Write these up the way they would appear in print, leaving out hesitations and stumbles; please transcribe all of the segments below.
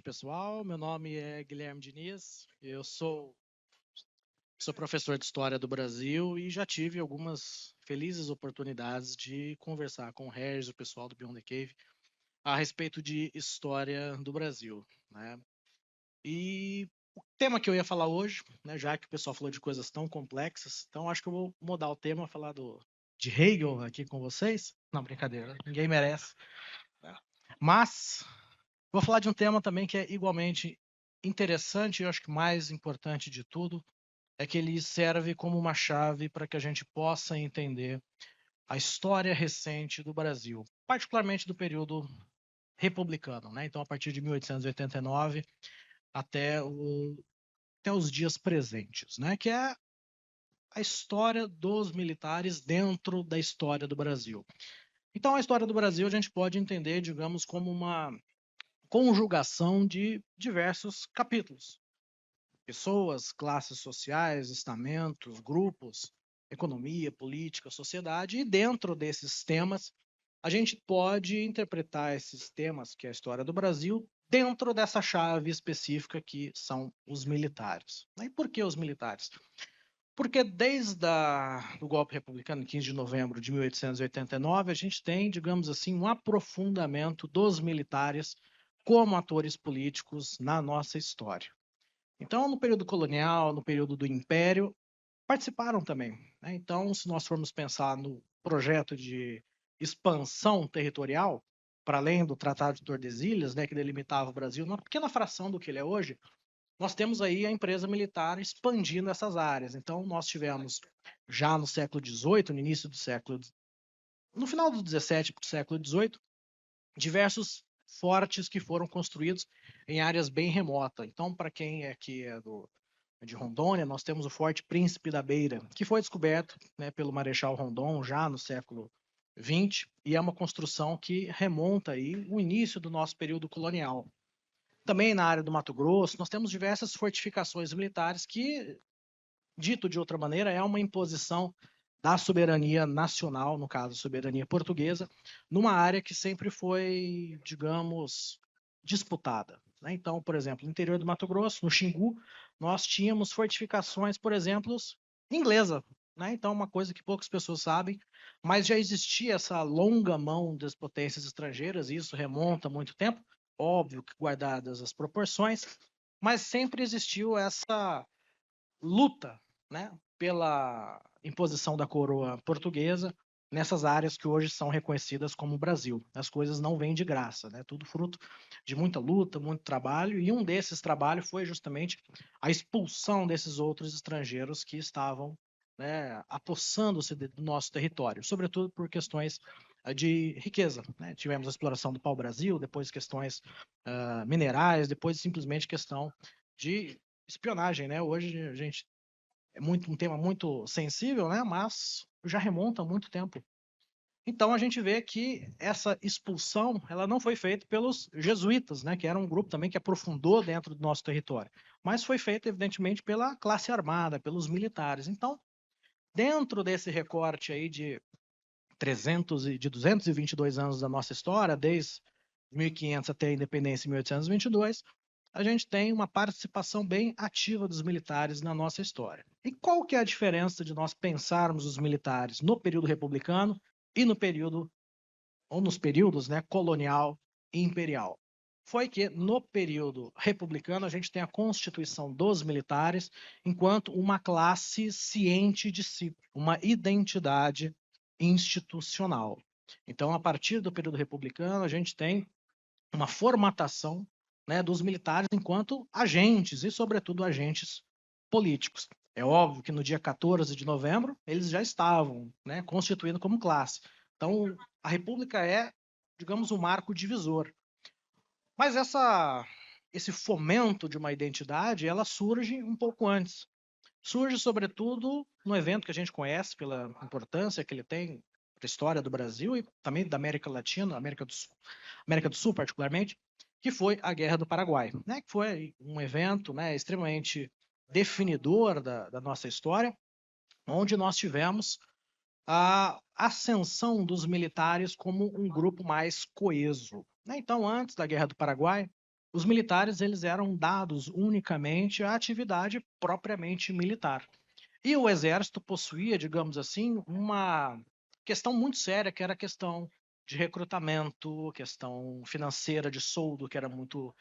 pessoal. Meu nome é Guilherme Diniz. Eu sou professor de História do Brasil e já tive algumas felizes oportunidades de conversar com o Regis, o pessoal do Beyond the Cave, a respeito de história do Brasil, né? E o tema que eu ia falar hoje, né, já que o pessoal falou de coisas tão complexas, então acho que eu vou mudar o tema, falar de Hegel aqui com vocês. Não, brincadeira, ninguém merece, né? Mas vou falar de um tema também que é igualmente interessante e eu acho que mais importante de tudo é que ele serve como uma chave para que a gente possa entender a história recente do Brasil, particularmente do período republicano, né? Então, a partir de 1889 até, até os dias presentes, né? Que é a história dos militares dentro da história do Brasil. Então, a história do Brasil a gente pode entender, digamos, como uma conjugação de diversos capítulos. Pessoas, classes sociais, estamentos, grupos, economia, política, sociedade, e dentro desses temas, a gente pode interpretar esses temas, que é a história do Brasil, dentro dessa chave específica que são os militares. E por que os militares? Porque desde o golpe republicano, 15 de novembro de 1889, a gente tem, digamos assim, um aprofundamento dos militares como atores políticos na nossa história. Então, no período colonial, no período do Império, participaram também, né? Então, se nós formos pensar no projeto de expansão territorial, para além do Tratado de Tordesilhas, né, que delimitava o Brasil, uma pequena fração do que ele é hoje, nós temos aí a empresa militar expandindo essas áreas. Então, nós tivemos, já no século XVIII, no início do século, no final do XVII para o século XVIII, diversos fortes que foram construídos em áreas bem remotas. Então, para quem aqui é de Rondônia, nós temos o Forte Príncipe da Beira, que foi descoberto, né, pelo Marechal Rondon já no século XX, e é uma construção que remonta aí o início do nosso período colonial. Também na área do Mato Grosso, nós temos diversas fortificações militares que, dito de outra maneira, é uma imposição da soberania nacional, no caso, soberania portuguesa, numa área que sempre foi, digamos, disputada, né? Então, por exemplo, no interior do Mato Grosso, no Xingu, nós tínhamos fortificações, por exemplo, inglesa, né? Então, uma coisa que poucas pessoas sabem, mas já existia essa longa mão das potências estrangeiras, e isso remonta a muito tempo, óbvio que guardadas as proporções, mas sempre existiu essa luta, né, pela imposição da coroa portuguesa nessas áreas que hoje são reconhecidas como Brasil. As coisas não vêm de graça, né? Tudo fruto de muita luta, muito trabalho, e um desses trabalhos foi justamente a expulsão desses outros estrangeiros que estavam, né, apossando-se do nosso território, sobretudo por questões de riqueza, né? Tivemos a exploração do pau-brasil, depois questões minerais, depois simplesmente questão de espionagem, né? Hoje a gente é muito um tema muito sensível, né? Mas já remonta há muito tempo. Então a gente vê que essa expulsão ela não foi feita pelos jesuítas, né? Que era um grupo também que aprofundou dentro do nosso território, mas foi feita evidentemente pela classe armada, pelos militares. Então, dentro desse recorte aí de 222 anos da nossa história, desde 1500 até a independência em 1822, a gente tem uma participação bem ativa dos militares na nossa história. E qual que é a diferença de nós pensarmos os militares no período republicano e no período, ou nos períodos, né, colonial e imperial? Foi que no período republicano a gente tem a constituição dos militares enquanto uma classe ciente de si, uma identidade institucional. Então, a partir do período republicano, a gente tem uma formatação, né, dos militares enquanto agentes e, sobretudo, agentes políticos. É óbvio que no dia 14 de novembro eles já estavam, né, constituindo como classe. Então, a República é, digamos, um marco divisor. Mas esse fomento de uma identidade, ela surge um pouco antes. Surge, sobretudo, no evento que a gente conhece pela importância que ele tem para a história do Brasil e também da América Latina, América do Sul particularmente, que foi a Guerra do Paraguai, né? Que foi um evento, né, extremamente definidor da nossa história, onde nós tivemos a ascensão dos militares como um grupo mais coeso, né? Então, antes da Guerra do Paraguai, os militares eles eram dados unicamente à atividade propriamente militar. E o exército possuía, digamos assim, uma questão muito séria, que era a questão de recrutamento, questão financeira de soldo, que era muito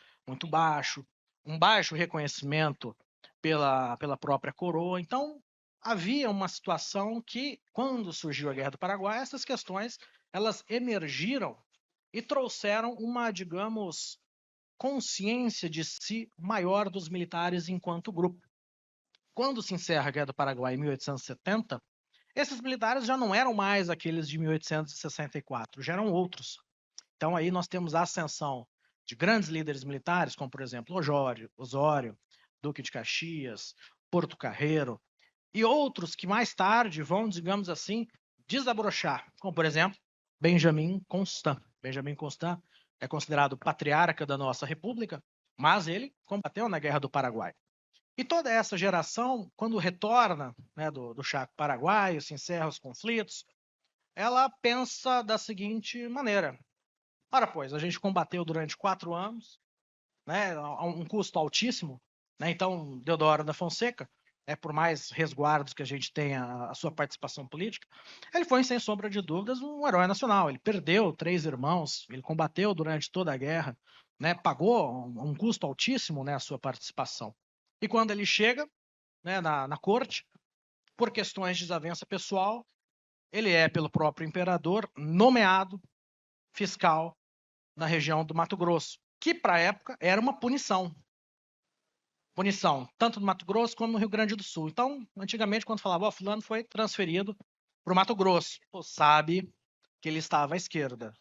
baixo, um baixo reconhecimento pela própria coroa. Então, havia uma situação que, quando surgiu a Guerra do Paraguai, essas questões elas emergiram e trouxeram uma, digamos, consciência de si maior dos militares enquanto grupo. Quando se encerra a Guerra do Paraguai em 1870, esses militares já não eram mais aqueles de 1864, já eram outros. Então aí nós temos a ascensão de grandes líderes militares, como por exemplo Osório, Duque de Caxias, Porto Carreiro, e outros que mais tarde vão, digamos assim, desabrochar, como por exemplo Benjamin Constant. Benjamin Constant é considerado patriarca da nossa república, mas ele combateu na Guerra do Paraguai. E toda essa geração, quando retorna, né, do Chaco Paraguaio, se encerra os conflitos, ela pensa da seguinte maneira: ora, pois, a gente combateu durante 4 anos, né, a um custo altíssimo, né, então Deodoro da Fonseca, por mais resguardos que a gente tenha a sua participação política, ele foi, sem sombra de dúvidas, um herói nacional. Ele perdeu 3 irmãos, ele combateu durante toda a guerra, né, pagou um custo altíssimo, né, a sua participação. E quando ele chega, né, na corte, por questões de desavença pessoal, ele é, pelo próprio imperador, nomeado fiscal na região do Mato Grosso, que para a época era uma punição. Punição, tanto no Mato Grosso como no Rio Grande do Sul. Então, antigamente, quando falava, fulano foi transferido para o Mato Grosso, pô, sabe que ele estava à esquerda.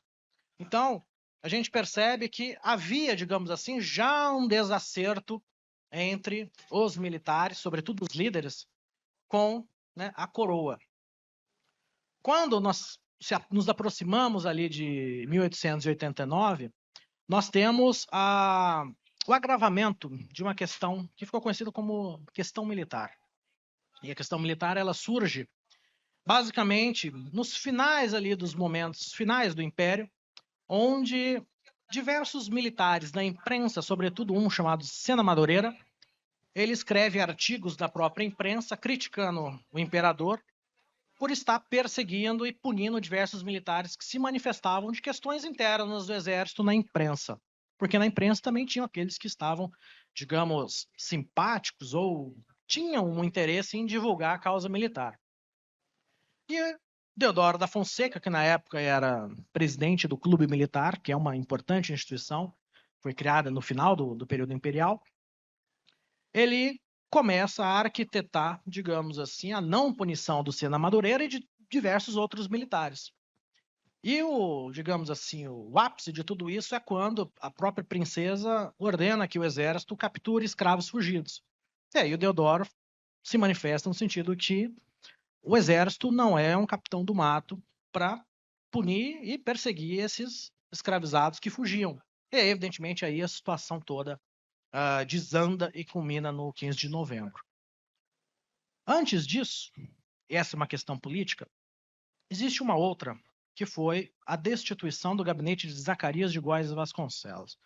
Então, a gente percebe que havia, digamos assim, já um desacerto entre os militares, sobretudo os líderes, com, né, a coroa. Quando nós nos aproximamos ali de 1889, nós temos o agravamento de uma questão que ficou conhecida como questão militar. E a questão militar ela surge basicamente nos finais ali dos momentos finais do Império, onde diversos militares da imprensa, sobretudo um chamado Sena Madureira, ele escreve artigos da própria imprensa criticando o imperador por estar perseguindo e punindo diversos militares que se manifestavam de questões internas do exército na imprensa. Porque na imprensa também tinham aqueles que estavam, digamos, simpáticos ou tinham um interesse em divulgar a causa militar. E Deodoro da Fonseca, que na época era presidente do Clube Militar, que é uma importante instituição, foi criada no final do período imperial, ele começa a arquitetar, digamos assim, a não punição do Sena Madureira e de diversos outros militares. E digamos assim, o ápice de tudo isso é quando a própria princesa ordena que o exército capture escravos fugidos. E aí o Deodoro se manifesta no sentido que o exército não é um capitão do mato para punir e perseguir esses escravizados que fugiam. E evidentemente aí a situação toda desanda e culmina no 15 de novembro. Antes disso, essa é uma questão política, existe uma outra, que foi a destituição do gabinete de Zacarias de Góes Vasconcelos.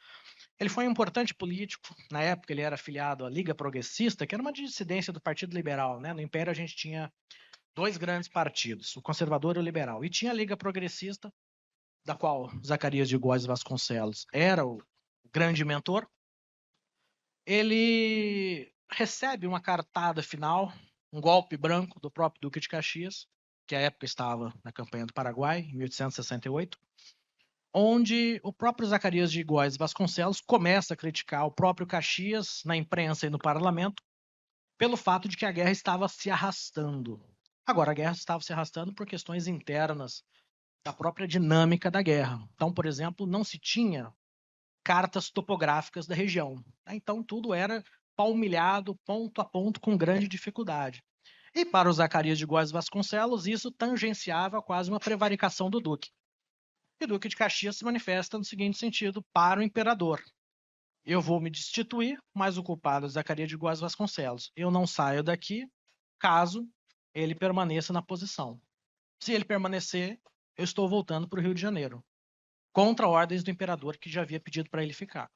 Ele foi um importante político, na época ele era afiliado à Liga Progressista, que era uma dissidência do Partido Liberal, né? No Império a gente tinha 2 grandes partidos, o conservador e o liberal, e tinha a Liga Progressista, da qual Zacarias de Góes Vasconcelos era o grande mentor. Ele recebe uma cartada final, um golpe branco do próprio Duque de Caxias, que à época estava na campanha do Paraguai, em 1868, onde o próprio Zacarias de Góes Vasconcelos começa a criticar o próprio Caxias na imprensa e no parlamento pelo fato de que a guerra estava se arrastando. Agora, a guerra estava se arrastando por questões internas da própria dinâmica da guerra. Então, por exemplo, não se tinha cartas topográficas da região. Então, tudo era palmilhado, ponto a ponto, com grande dificuldade. E para o Zacarias de Góes Vasconcelos, isso tangenciava quase uma prevaricação do Duque. E o Duque de Caxias se manifesta no seguinte sentido para o imperador: eu vou me destituir, mas o culpado é Zacarias de Góes Vasconcelos. Eu não saio daqui caso ele permaneça na posição. Se ele permanecer, eu estou voltando para o Rio de Janeiro, contra ordens do imperador que já havia pedido para ele ficar.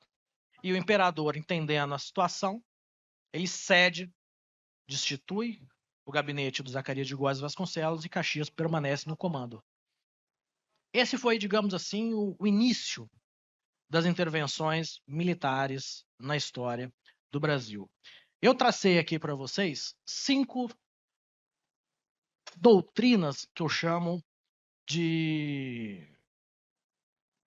E o imperador, entendendo a situação, ele cede, destitui o gabinete do Zacarias de Góes Vasconcelos e Caxias permanece no comando. Esse foi, digamos assim, o início das intervenções militares na história do Brasil. Eu tracei aqui para vocês 5 doutrinas que eu chamo de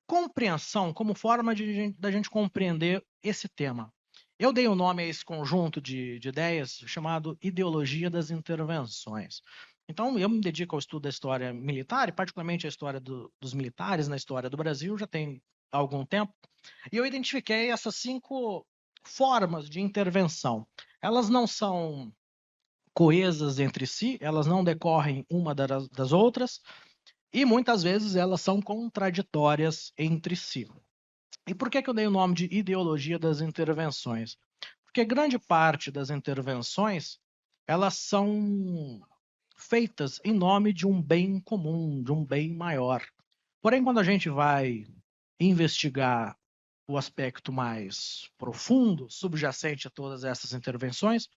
compreensão, como forma da gente compreender esse tema. Eu dei o um nome a esse conjunto de ideias chamado ideologia das intervenções. Então, eu me dedico ao estudo da história militar, e particularmente a história dos militares na história do Brasil, já tem algum tempo, e eu identifiquei essas 5 formas de intervenção. Elas não são coesas entre si, elas não decorrem uma das outras, e muitas vezes elas são contraditórias entre si. E por que eu dei o nome de ideologia das intervenções? Porque grande parte das intervenções, elas são feitas em nome de um bem comum, de um bem maior. Porém, quando a gente vai investigar o aspecto mais profundo, subjacente a todas essas intervenções,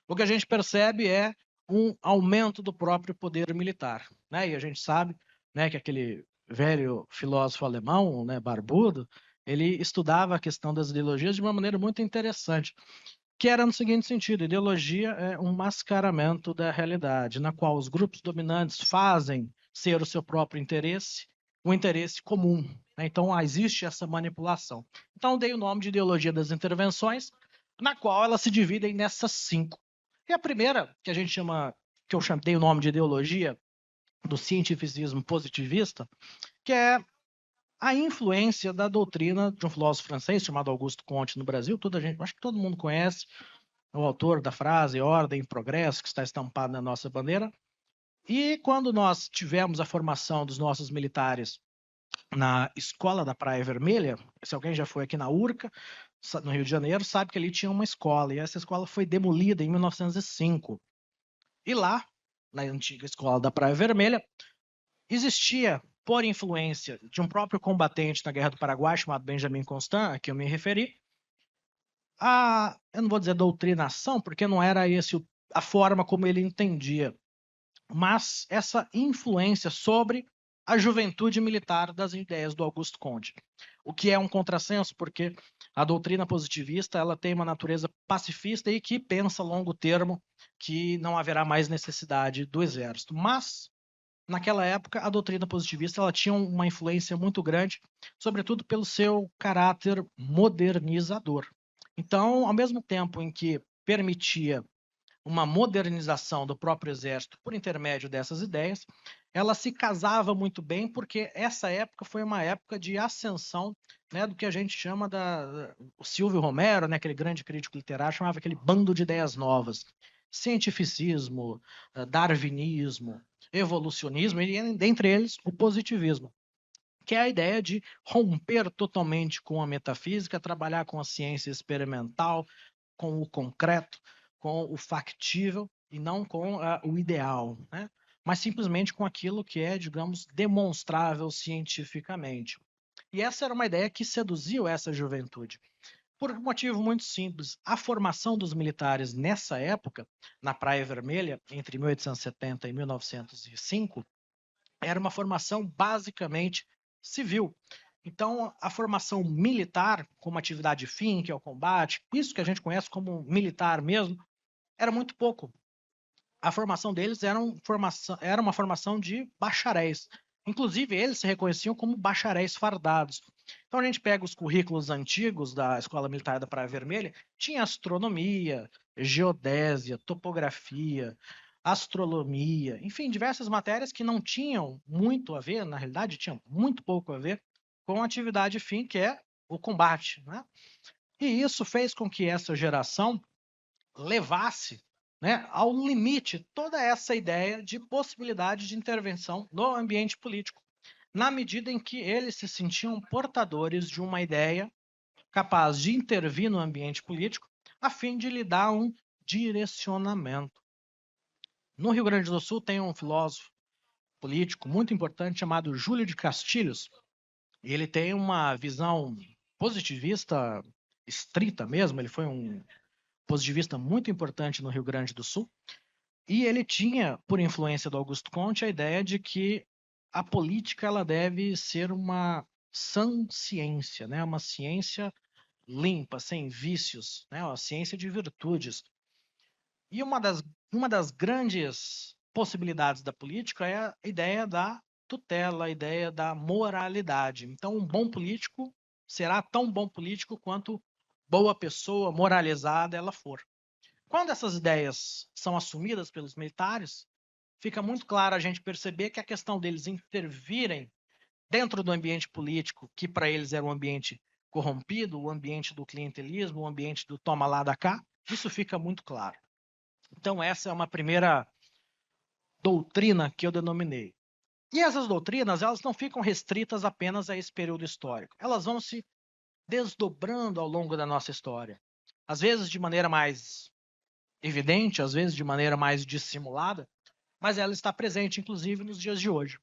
o que a gente percebe é um aumento do próprio poder militar, né? E a gente sabe, né, que aquele velho filósofo alemão, né, barbudo, ele estudava a questão das ideologias de uma maneira muito interessante, que era no seguinte sentido: ideologia é um mascaramento da realidade, na qual os grupos dominantes fazem ser o seu próprio interesse, o interesse comum, né? Então, existe essa manipulação. Então, dei o nome de ideologia das intervenções, na qual elas se dividem nessas 5. E a primeira, que a gente chama, que eu dei o nome de ideologia do cientificismo positivista, que é a influência da doutrina de um filósofo francês chamado Auguste Comte no Brasil. Acho que todo mundo conhece o autor da frase ordem e progresso, que está estampado na nossa bandeira. E quando nós tivemos a formação dos nossos militares na Escola da Praia Vermelha, se alguém já foi aqui na Urca, no Rio de Janeiro, sabe que ali tinha uma escola, e essa escola foi demolida em 1905. E lá, na antiga Escola da Praia Vermelha, existia, por influência de um próprio combatente na Guerra do Paraguai, chamado Benjamin Constant, a que eu me referi, eu não vou dizer doutrinação, porque não era a forma como ele entendia, mas essa influência sobre a juventude militar das ideias do Auguste Comte, o que é um contrassenso, porque a doutrina positivista ela tem uma natureza pacifista e que pensa a longo termo que não haverá mais necessidade do exército. Mas, naquela época, a doutrina positivista ela tinha uma influência muito grande, sobretudo pelo seu caráter modernizador. Então, ao mesmo tempo em que permitia uma modernização do próprio exército por intermédio dessas ideias, ela se casava muito bem, porque essa época foi uma época de ascensão, né, do que a gente chama o Silvio Romero, né, aquele grande crítico literário, chamava aquele bando de ideias novas. Cientificismo, darwinismo, evolucionismo, e dentre eles o positivismo, que é a ideia de romper totalmente com a metafísica, trabalhar com a ciência experimental, com o concreto, com o factível e não com o ideal, né? Mas simplesmente com aquilo que é, digamos, demonstrável cientificamente. E essa era uma ideia que seduziu essa juventude. Por um motivo muito simples, a formação dos militares nessa época, na Praia Vermelha, entre 1870 e 1905, era uma formação basicamente civil. Então, a formação militar, como atividade fim, que é o combate, isso que a gente conhece como militar mesmo, era muito pouco. A formação deles era uma formação de bacharéis. Inclusive, eles se reconheciam como bacharéis fardados. Então, a gente pega os currículos antigos da Escola Militar da Praia Vermelha, tinha astronomia, geodésia, topografia, astronomia, enfim, diversas matérias que não tinham muito a ver, na realidade, tinham muito pouco a ver com a atividade fim, que é o combate, né? E isso fez com que essa geração levasse, né, ao limite toda essa ideia de possibilidade de intervenção no ambiente político, na medida em que eles se sentiam portadores de uma ideia capaz de intervir no ambiente político a fim de lhe dar um direcionamento. No Rio Grande do Sul tem um filósofo político muito importante chamado Júlio de Castilhos, e ele tem uma visão positivista estrita mesmo, ele foi um positivista muito importante no Rio Grande do Sul, e ele tinha, por influência do Augusto Comte, a ideia de que a política ela deve ser uma sã ciência, né? Uma ciência limpa, sem vícios, né? Uma ciência de virtudes. E uma das grandes possibilidades da política é a ideia da tutela, a ideia da moralidade. Então, um bom político será tão bom político quanto boa pessoa, moralizada ela for. Quando essas ideias são assumidas pelos militares, fica muito claro a gente perceber que a questão deles intervirem dentro do ambiente político, que para eles era um ambiente corrompido, o ambiente do clientelismo, o ambiente do toma lá da cá, isso fica muito claro. Então, essa é uma primeira doutrina que eu denominei. E essas doutrinas, elas não ficam restritas apenas a esse período histórico. Elas vão se desdobrando ao longo da nossa história. Às vezes de maneira mais evidente, às vezes de maneira mais dissimulada, mas ela está presente, inclusive, nos dias de hoje.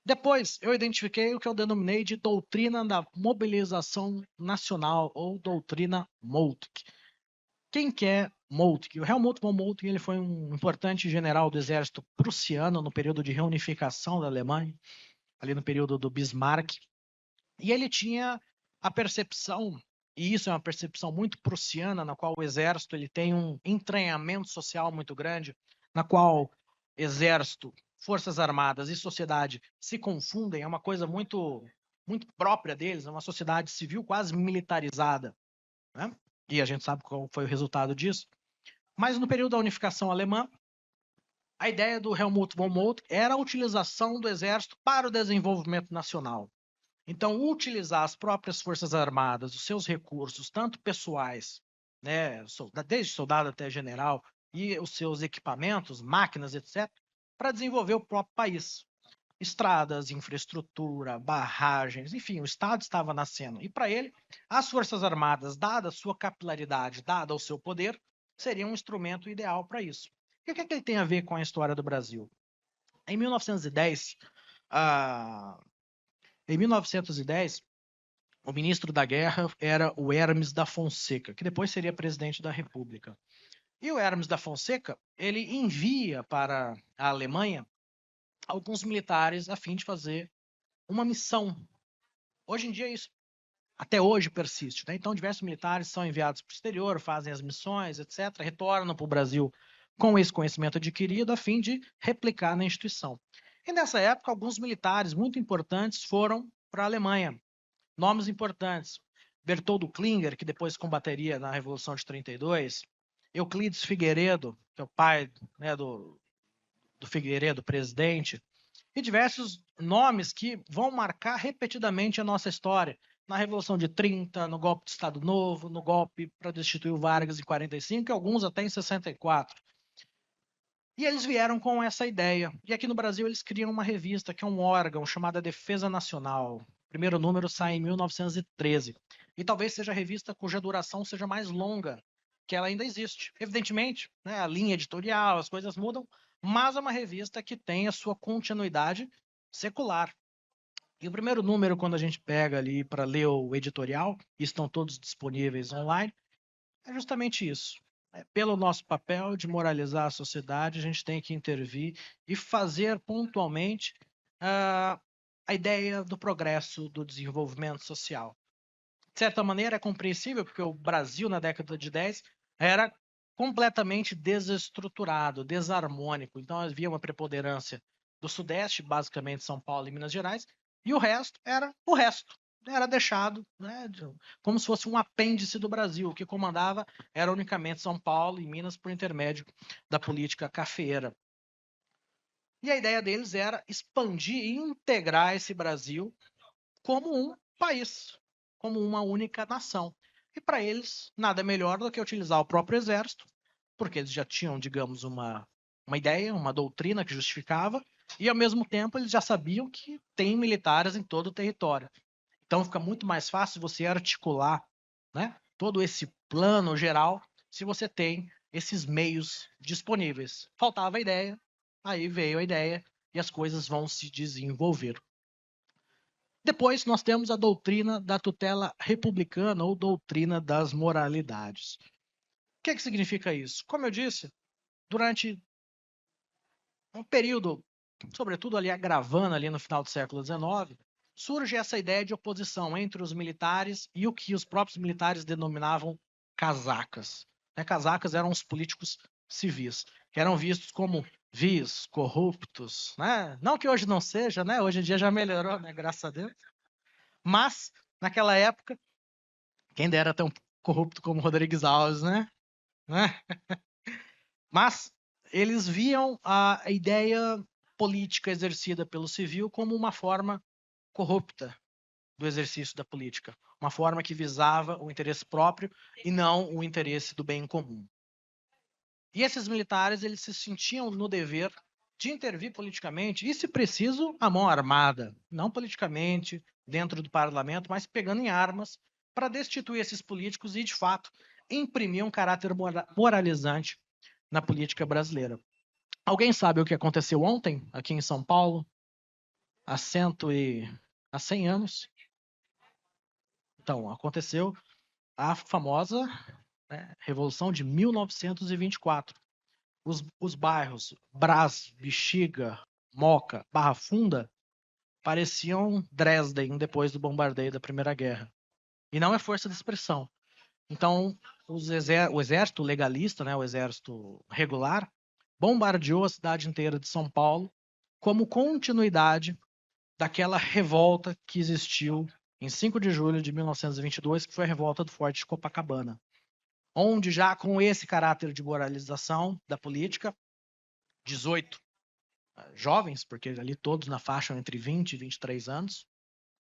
Depois, eu identifiquei o que eu denominei de doutrina da mobilização nacional, ou doutrina Moltke. Quem que é Moltke? O Helmut von Moltke ele foi um importante general do exército prussiano no período de reunificação da Alemanha, ali no período do Bismarck, e ele tinha a percepção, e isso é uma percepção muito prussiana, na qual o exército ele tem um entranhamento social muito grande, na qual exército, forças armadas e sociedade se confundem, é uma coisa muito própria deles, é uma sociedade civil quase militarizada, né? E a gente sabe qual foi o resultado disso. Mas no período da unificação alemã, a ideia do Helmut von Moltke era a utilização do exército para o desenvolvimento nacional. Então, utilizar as próprias forças armadas, os seus recursos, tanto pessoais, né, desde soldado até general, e os seus equipamentos, máquinas, etc., para desenvolver o próprio país. Estradas, infraestrutura, barragens, enfim, o Estado estava nascendo. E para ele, as Forças Armadas, dada a sua capilaridade, dada o seu poder, seria um instrumento ideal para isso. E o que ele tem a ver com a história do Brasil? Em 1910, ah, em 1910, o ministro da Guerra era o Hermes da Fonseca, que depois seria presidente da República. E o Hermes da Fonseca, ele envia para a Alemanha alguns militares a fim de fazer uma missão. Hoje em dia isso até hoje persiste, né? Então diversos militares são enviados para o exterior, fazem as missões, etc., retornam para o Brasil com esse conhecimento adquirido a fim de replicar na instituição. E nessa época, alguns militares muito importantes foram para a Alemanha. Nomes importantes: Bertoldo Klinger, que depois combateria na Revolução de 32, Euclides Figueiredo, que é o pai, né, do Figueiredo, presidente, e diversos nomes que vão marcar repetidamente a nossa história. Na Revolução de 30, no golpe de Estado Novo, no golpe para destituir o Vargas em 45 e alguns até em 64. E eles vieram com essa ideia. E aqui no Brasil eles criam uma revista, que é um órgão, chamada Defesa Nacional. O primeiro número sai em 1913. E talvez seja a revista cuja duração seja mais longa, que ela ainda existe. Evidentemente, né, a linha editorial, as coisas mudam, mas é uma revista que tem a sua continuidade secular. E o primeiro número, quando a gente pega ali para ler o editorial, e estão todos disponíveis online, é justamente isso. Pelo nosso papel de moralizar a sociedade, a gente tem que intervir e fazer pontualmente a ideia do progresso, do desenvolvimento social. De certa maneira, é compreensível, porque o Brasil, na década de 10, era completamente desestruturado, desarmônico. Então, havia uma preponderância do Sudeste, basicamente São Paulo e Minas Gerais, e o resto era o resto. Era deixado, né, como se fosse um apêndice do Brasil. O que comandava era unicamente São Paulo e Minas por intermédio da política cafeeira. E a ideia deles era expandir e integrar esse Brasil como um país, como uma única nação. E para eles, nada melhor do que utilizar o próprio exército, porque eles já tinham, digamos, uma ideia, uma doutrina que justificava, e ao mesmo tempo eles já sabiam que tem militares em todo o território. Então fica muito mais fácil você articular, né, todo esse plano geral se você tem esses meios disponíveis. Faltava a ideia, aí veio a ideia e as coisas vão se desenvolver. Depois nós temos a doutrina da tutela republicana ou doutrina das moralidades. O que significa isso? Como eu disse, durante um período, sobretudo ali agravando ali no final do século XIX, surge essa ideia de oposição entre os militares e o que os próprios militares denominavam casacas. Casacas eram os políticos civis, que eram vistos como vis, corruptos, né? Não que hoje não seja, né? Hoje em dia já melhorou, né? Graças a Deus. Mas, naquela época, quem dera tão corrupto como Rodrigues Alves, né? Mas eles viam a ideia política exercida pelo civil como uma forma corrupta do exercício da política, uma forma que visava o interesse próprio e não o interesse do bem comum. E esses militares, eles se sentiam no dever de intervir politicamente, e se preciso, a mão armada, não politicamente, dentro do parlamento, mas pegando em armas para destituir esses políticos e, de fato, imprimir um caráter moralizante na política brasileira. Alguém sabe o que aconteceu ontem, aqui em São Paulo, há 100 anos? Então, aconteceu a famosa, né, Revolução de 1924. Os bairros Brás, Bexiga, Moca, Barra Funda pareciam Dresden depois do bombardeio da Primeira Guerra. E não é força de expressão. Então, o exército legalista, né, o exército regular, bombardeou a cidade inteira de São Paulo como continuidade daquela revolta que existiu em 5 de julho de 1922, que foi a revolta do Forte de Copacabana, onde já com esse caráter de moralização da política, 18 jovens, porque ali todos na faixa entre 20 e 23 anos,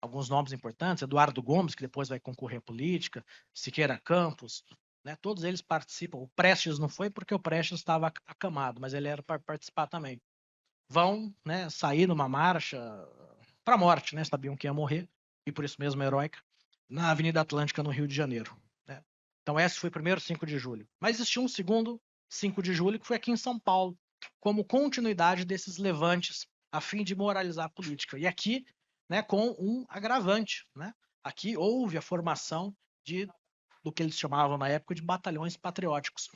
alguns nomes importantes, Eduardo Gomes, que depois vai concorrer à política, Siqueira Campos, né, todos eles participam. O Prestes não foi porque o Prestes estava acamado, mas ele era para participar também. Vão, né, sair numa marcha para a morte, né, sabiam que ia morrer, e por isso mesmo heróica, na Avenida Atlântica, no Rio de Janeiro. Né? Então esse foi o primeiro 5 de julho. Mas existiu um segundo 5 de julho, que foi aqui em São Paulo, como continuidade desses levantes, a fim de moralizar a política. E aqui, né, com um agravante. Né? Aqui houve a formação do que eles chamavam na época de batalhões patrióticos.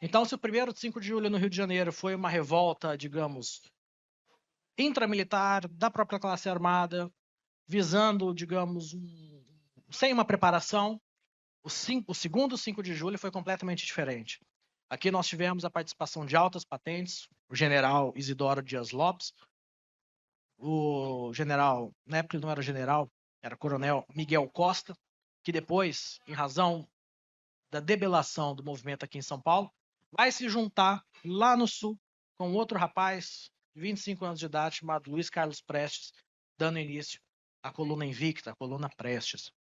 Então, se o primeiro 5 de julho no Rio de Janeiro foi uma revolta, digamos, intramilitar, da própria classe armada, visando, digamos, sem uma preparação, o segundo 5 de julho foi completamente diferente. Aqui nós tivemos a participação de altas patentes, o general Isidoro Dias Lopes, o general, na época ele não era general, era coronel Miguel Costa, que depois, em razão da debelação do movimento aqui em São Paulo, vai se juntar lá no Sul com outro rapaz de 25 anos de idade chamado Luiz Carlos Prestes, dando início à coluna Invicta, a coluna Prestes.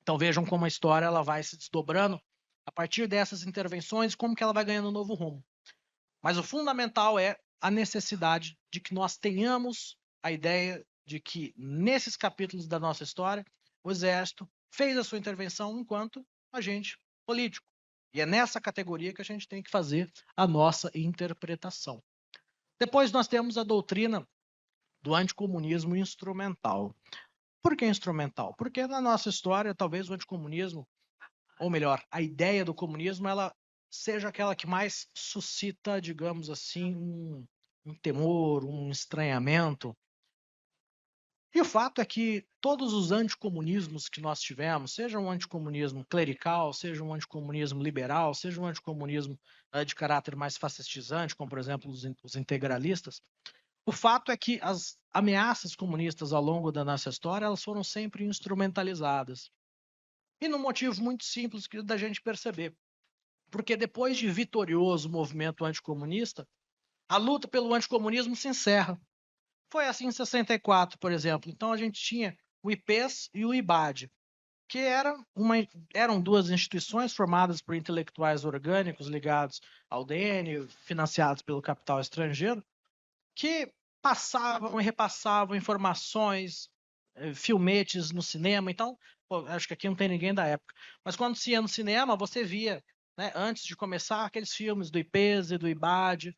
Então vejam como a história ela vai se desdobrando a partir dessas intervenções, como que ela vai ganhando um novo rumo. Mas o fundamental é a necessidade de que nós tenhamos a ideia de que nesses capítulos da nossa história, o Exército fez a sua intervenção enquanto agente político. E é nessa categoria que a gente tem que fazer a nossa interpretação. Depois nós temos a doutrina do anticomunismo instrumental. Por que instrumental? Porque na nossa história, talvez o anticomunismo, ou melhor, a ideia do comunismo, ela seja aquela que mais suscita, digamos assim, um temor, um estranhamento. E o fato é que todos os anticomunismos que nós tivemos, seja um anticomunismo clerical, seja um anticomunismo liberal, seja um anticomunismo de caráter mais fascistizante, como por exemplo os integralistas, o fato é que as ameaças comunistas ao longo da nossa história, elas foram sempre instrumentalizadas. E num motivo muito simples da gente perceber. Porque depois de vitorioso o movimento anticomunista, a luta pelo anticomunismo se encerra. Foi assim em 64, por exemplo. Então a gente tinha o IPES e o IBAD, que eram duas instituições formadas por intelectuais orgânicos ligados ao DN, financiados pelo capital estrangeiro, que passavam e repassavam informações, filmetes no cinema. Então, acho que aqui não tem ninguém da época. Mas quando se ia no cinema, você via, né, antes de começar, aqueles filmes do IPES e do IBAD,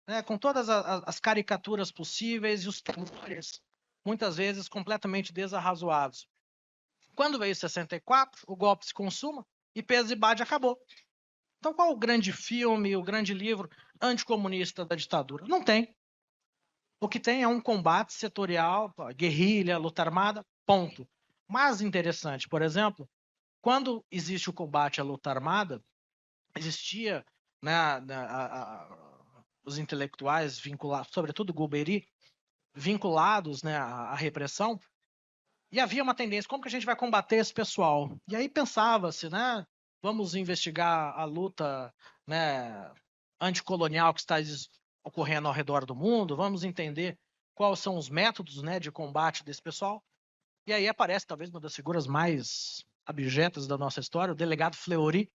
né, com todas as caricaturas possíveis e os temores muitas vezes completamente desarrazoados. Quando veio 64, o golpe se consuma e Peso e Bade acabou. Então, qual o grande filme, o grande livro anticomunista da ditadura? Não tem. O que tem é um combate setorial, guerrilha, luta armada, ponto. Mais interessante, por exemplo, quando existe o combate à luta armada, existia, né, os intelectuais vinculados, sobretudo Golbery, vinculados, né, à repressão, e havia uma tendência, como que a gente vai combater esse pessoal? E aí pensava-se, né, vamos investigar a luta, né, anticolonial que está ocorrendo ao redor do mundo, vamos entender quais são os métodos, né, de combate desse pessoal. E aí aparece talvez uma das figuras mais abjetas da nossa história, o delegado Fleury,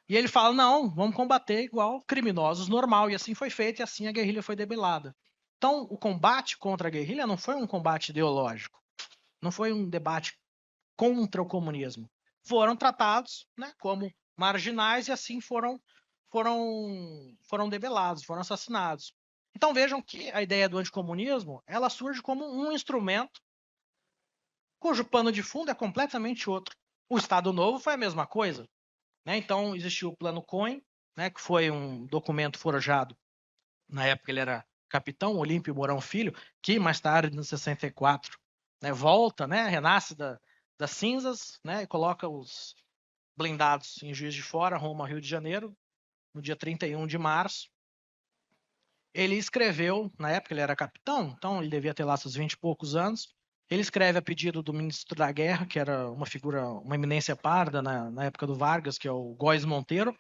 e ele fala, não, vamos combater igual criminosos normal, e assim foi feito, e assim a guerrilha foi debelada. Então, o combate contra a guerrilha não foi um combate ideológico, não foi um debate contra o comunismo. Foram tratados, né, como marginais e assim foram debelados, foram assassinados. Então vejam que a ideia do anticomunismo, ela surge como um instrumento cujo pano de fundo é completamente outro. O Estado Novo foi a mesma coisa, né? Então existiu o Plano Cohen, né, que foi um documento forjado na época ele era capitão Olímpio Mourão Filho, que mais tarde, em 64, né, volta, né, renasce das cinzas, né, e coloca os blindados em Juiz de Fora, Roma, Rio de Janeiro, no dia 31 de março. Ele escreveu, na época ele era capitão, então ele devia ter lá seus 20 e poucos anos, ele escreve a pedido do ministro da Guerra, que era uma figura, uma eminência parda na época do Vargas, que é o Góes Monteiro,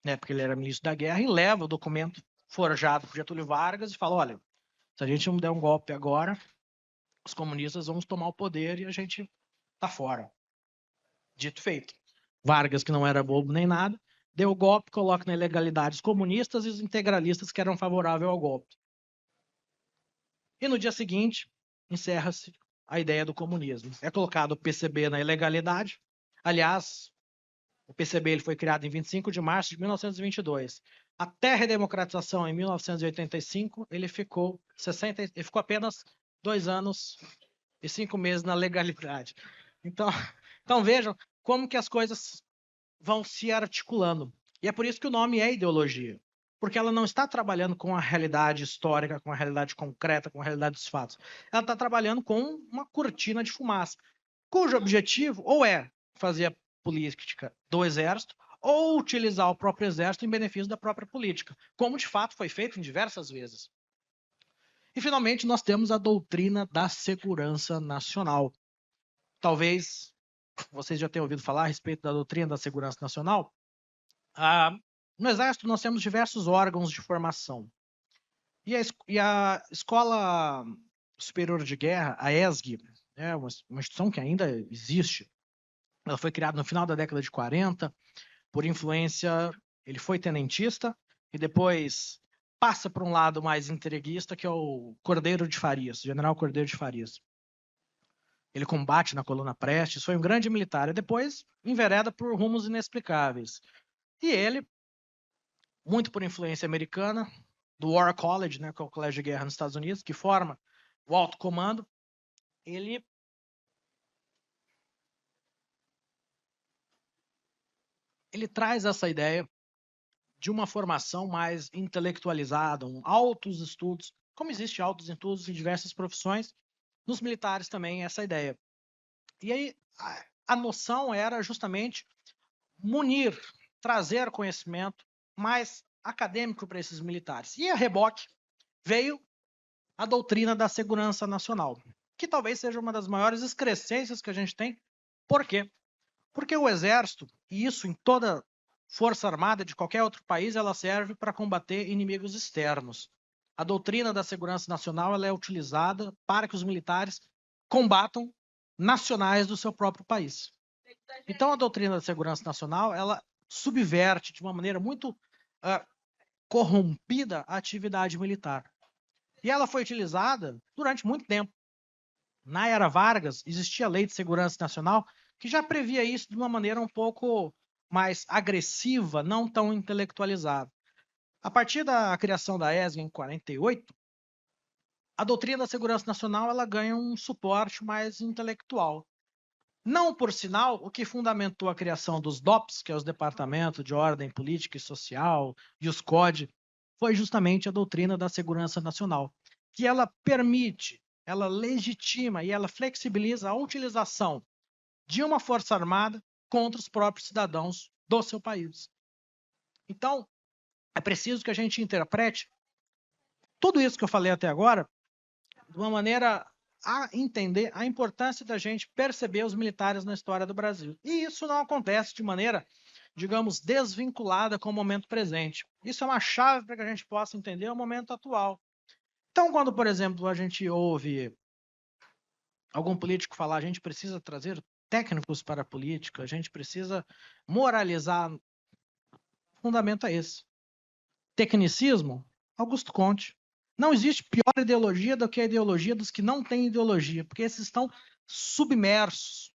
né, porque ele era ministro da Guerra, e leva o documento forjado por Getúlio Vargas e fala, olha, se a gente não der um golpe agora, os comunistas vão tomar o poder e a gente tá fora. Dito feito. Vargas, que não era bobo nem nada, deu o golpe, coloca na ilegalidade os comunistas e os integralistas que eram favoráveis ao golpe. E no dia seguinte, encerra-se a ideia do comunismo. É colocado o PCB na ilegalidade. Aliás, o PCB ele foi criado em 25 de março de 1922. Até a redemocratização em 1985, ele ficou apenas 2 anos e 5 meses na legalidade. Então vejam como que as coisas vão se articulando. E é por isso que o nome é ideologia, porque ela não está trabalhando com a realidade histórica, com a realidade concreta, com a realidade dos fatos. Ela está trabalhando com uma cortina de fumaça, cujo objetivo ou é fazer a política do exército ou utilizar o próprio exército em benefício da própria política, como de fato foi feito em diversas vezes. E, finalmente, nós temos a doutrina da segurança nacional. Talvez vocês já tenham ouvido falar a respeito da doutrina da segurança nacional. No Exército, nós temos diversos órgãos de formação. E a Escola Superior de Guerra, a ESG, é uma instituição que ainda existe. Ela foi criada no final da década de 40, por influência. Ele foi tenentista e depois passa para um lado mais entreguista, que é o Cordeiro de Farias, General Cordeiro de Farias. Ele combate na coluna Prestes, foi um grande militar, e depois envereda por rumos inexplicáveis. E ele, muito por influência americana, do War College, né, que é o colégio de guerra nos Estados Unidos, que forma o alto comando, ele traz essa ideia de uma formação mais intelectualizada, altos estudos, como existe altos estudos em diversas profissões, nos militares também essa ideia. E aí a noção era justamente munir, trazer conhecimento mais acadêmico para esses militares. E a reboque veio a doutrina da segurança nacional, que talvez seja uma das maiores excrescências que a gente tem. Por quê? Porque o exército, e isso em toda força armada de qualquer outro país, ela serve para combater inimigos externos. A doutrina da segurança nacional ela é utilizada para que os militares combatam nacionais do seu próprio país. Então, a doutrina da segurança nacional ela subverte de uma maneira muito corrompida a atividade militar. E ela foi utilizada durante muito tempo. Na era Vargas, existia a Lei de Segurança Nacional, que já previa isso de uma maneira um pouco mais agressiva, não tão intelectualizada. A partir da criação da ESG em 48, a doutrina da segurança nacional ela ganha um suporte mais intelectual. Não por sinal, o que fundamentou a criação dos DOPS, que é os Departamentos de Ordem Política e Social, e os COD, foi justamente a doutrina da segurança nacional, que ela permite, ela legitima e ela flexibiliza a utilização de uma força armada contra os próprios cidadãos do seu país. Então, é preciso que a gente interprete tudo isso que eu falei até agora de uma maneira a entender a importância da gente perceber os militares na história do Brasil. E isso não acontece de maneira, digamos, desvinculada com o momento presente. Isso é uma chave para que a gente possa entender o momento atual. Então, quando, por exemplo, a gente ouve algum político falar, a gente precisa trazer técnicos para a política, a gente precisa moralizar, o fundamento é esse. Tecnicismo, Augusto Conte. Não existe pior ideologia do que a ideologia dos que não têm ideologia, porque esses estão submersos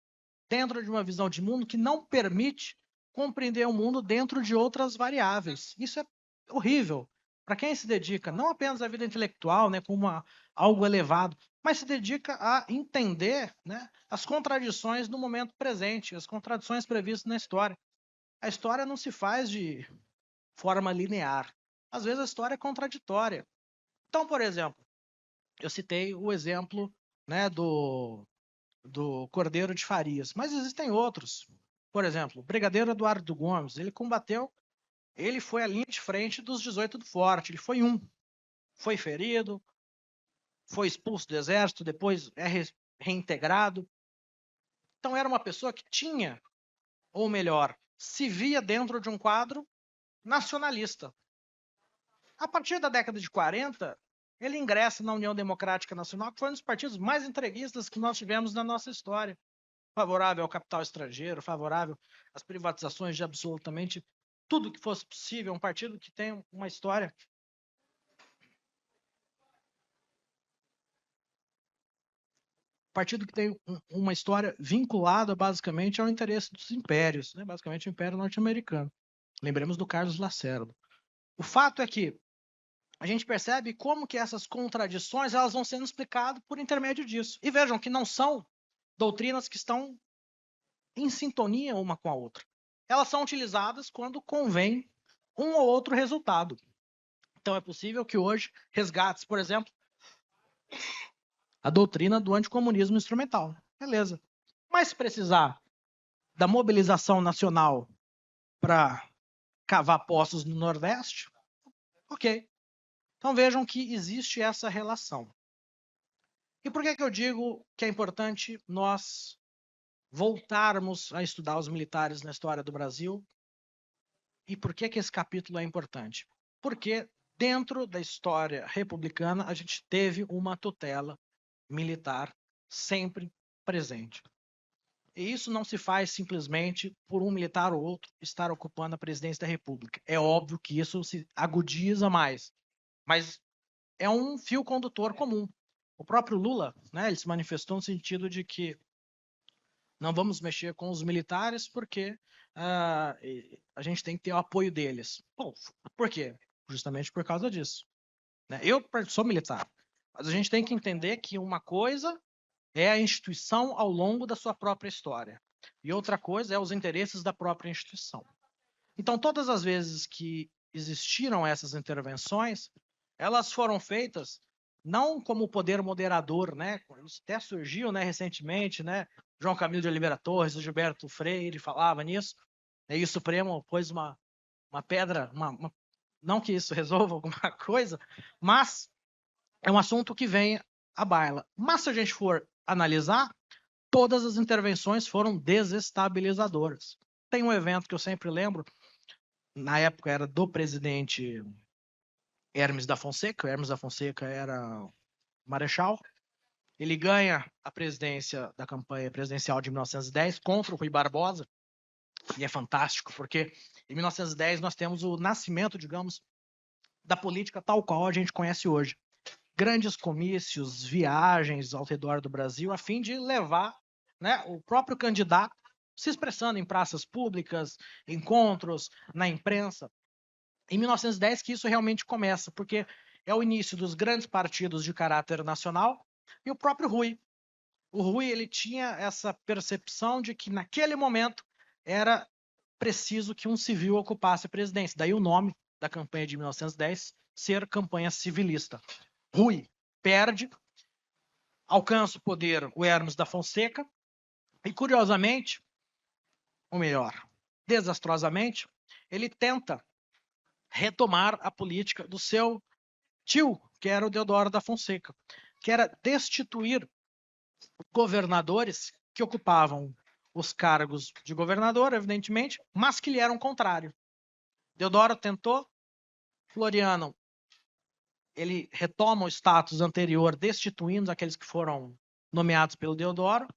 dentro de uma visão de mundo que não permite compreender o mundo dentro de outras variáveis. Isso é horrível. Para quem se dedica não apenas à vida intelectual, né, como algo elevado, mas se dedica a entender, né, as contradições do momento presente, as contradições previstas na história. A história não se faz de forma linear. Às vezes a história é contraditória. Então, por exemplo, eu citei o exemplo, né, do Cordeiro de Farias, mas existem outros. Por exemplo, o Brigadeiro Eduardo Gomes, ele combateu, ele foi a linha de frente dos 18 do Forte, ele foi foi ferido, foi expulso do exército, depois é reintegrado. Então era uma pessoa que tinha, ou melhor, se via dentro de um quadro nacionalista. A partir da década de 40, ele ingressa na União Democrática Nacional, que foi um dos partidos mais entreguistas que nós tivemos na nossa história. Favorável ao capital estrangeiro, favorável às privatizações de absolutamente tudo que fosse possível. Um partido que tem uma história. Partido que tem uma história vinculada basicamente ao interesse dos impérios, né? Basicamente o Império Norte-Americano. Lembremos do Carlos Lacerda. O fato é que a gente percebe como que essas contradições elas vão sendo explicadas por intermédio disso. E vejam que não são doutrinas que estão em sintonia uma com a outra. Elas são utilizadas quando convém um ou outro resultado. Então é possível que hoje resgates, por exemplo, a doutrina do anticomunismo instrumental. Beleza. Mas se precisar da mobilização nacional para cavar poços no Nordeste, ok. Então vejam que existe essa relação. E por que eu digo que é importante nós voltarmos a estudar os militares na história do Brasil? E por que esse capítulo é importante? Porque dentro da história republicana a gente teve uma tutela militar sempre presente. E isso não se faz simplesmente por um militar ou outro estar ocupando a presidência da República. É óbvio que isso se agudiza mais, mas é um fio condutor comum. O próprio Lula, né, ele se manifestou no sentido de que não vamos mexer com os militares porque a gente tem que ter o apoio deles. Bom, por quê? Justamente por causa disso. Né? Eu sou militar, mas a gente tem que entender que uma coisa é a instituição ao longo da sua própria história e outra coisa é os interesses da própria instituição. Então, todas as vezes que existiram essas intervenções, elas foram feitas não como poder moderador, né? Isso até surgiu, né, recentemente, né? João Camilo de Oliveira Torres, o Gilberto Freire falava nisso. E o Supremo pôs uma pedra, não que isso resolva alguma coisa, mas é um assunto que vem à baila. Mas se a gente for analisar, todas as intervenções foram desestabilizadoras. Tem um evento que eu sempre lembro, na época era do presidente Hermes da Fonseca. O Hermes da Fonseca era marechal. Ele ganha a presidência da campanha presidencial de 1910 contra o Rui Barbosa. E é fantástico, porque em 1910 nós temos o nascimento, digamos, da política tal qual a gente conhece hoje. Grandes comícios, viagens ao redor do Brasil, a fim de levar, né, o próprio candidato se expressando em praças públicas, encontros, na imprensa. Em 1910 que isso realmente começa, porque é o início dos grandes partidos de caráter nacional e o próprio Rui. O Rui ele tinha essa percepção de que naquele momento era preciso que um civil ocupasse a presidência. Daí o nome da campanha de 1910 ser campanha civilista. Rui perde, alcança o poder o Hermes da Fonseca e, curiosamente, ou melhor, desastrosamente, ele tenta retomar a política do seu tio, que era o Deodoro da Fonseca, que era destituir governadores que ocupavam os cargos de governador, evidentemente, mas que lhe eram contrários. Deodoro tentou, Floriano ele retoma o status anterior, destituindo aqueles que foram nomeados pelo Deodoro,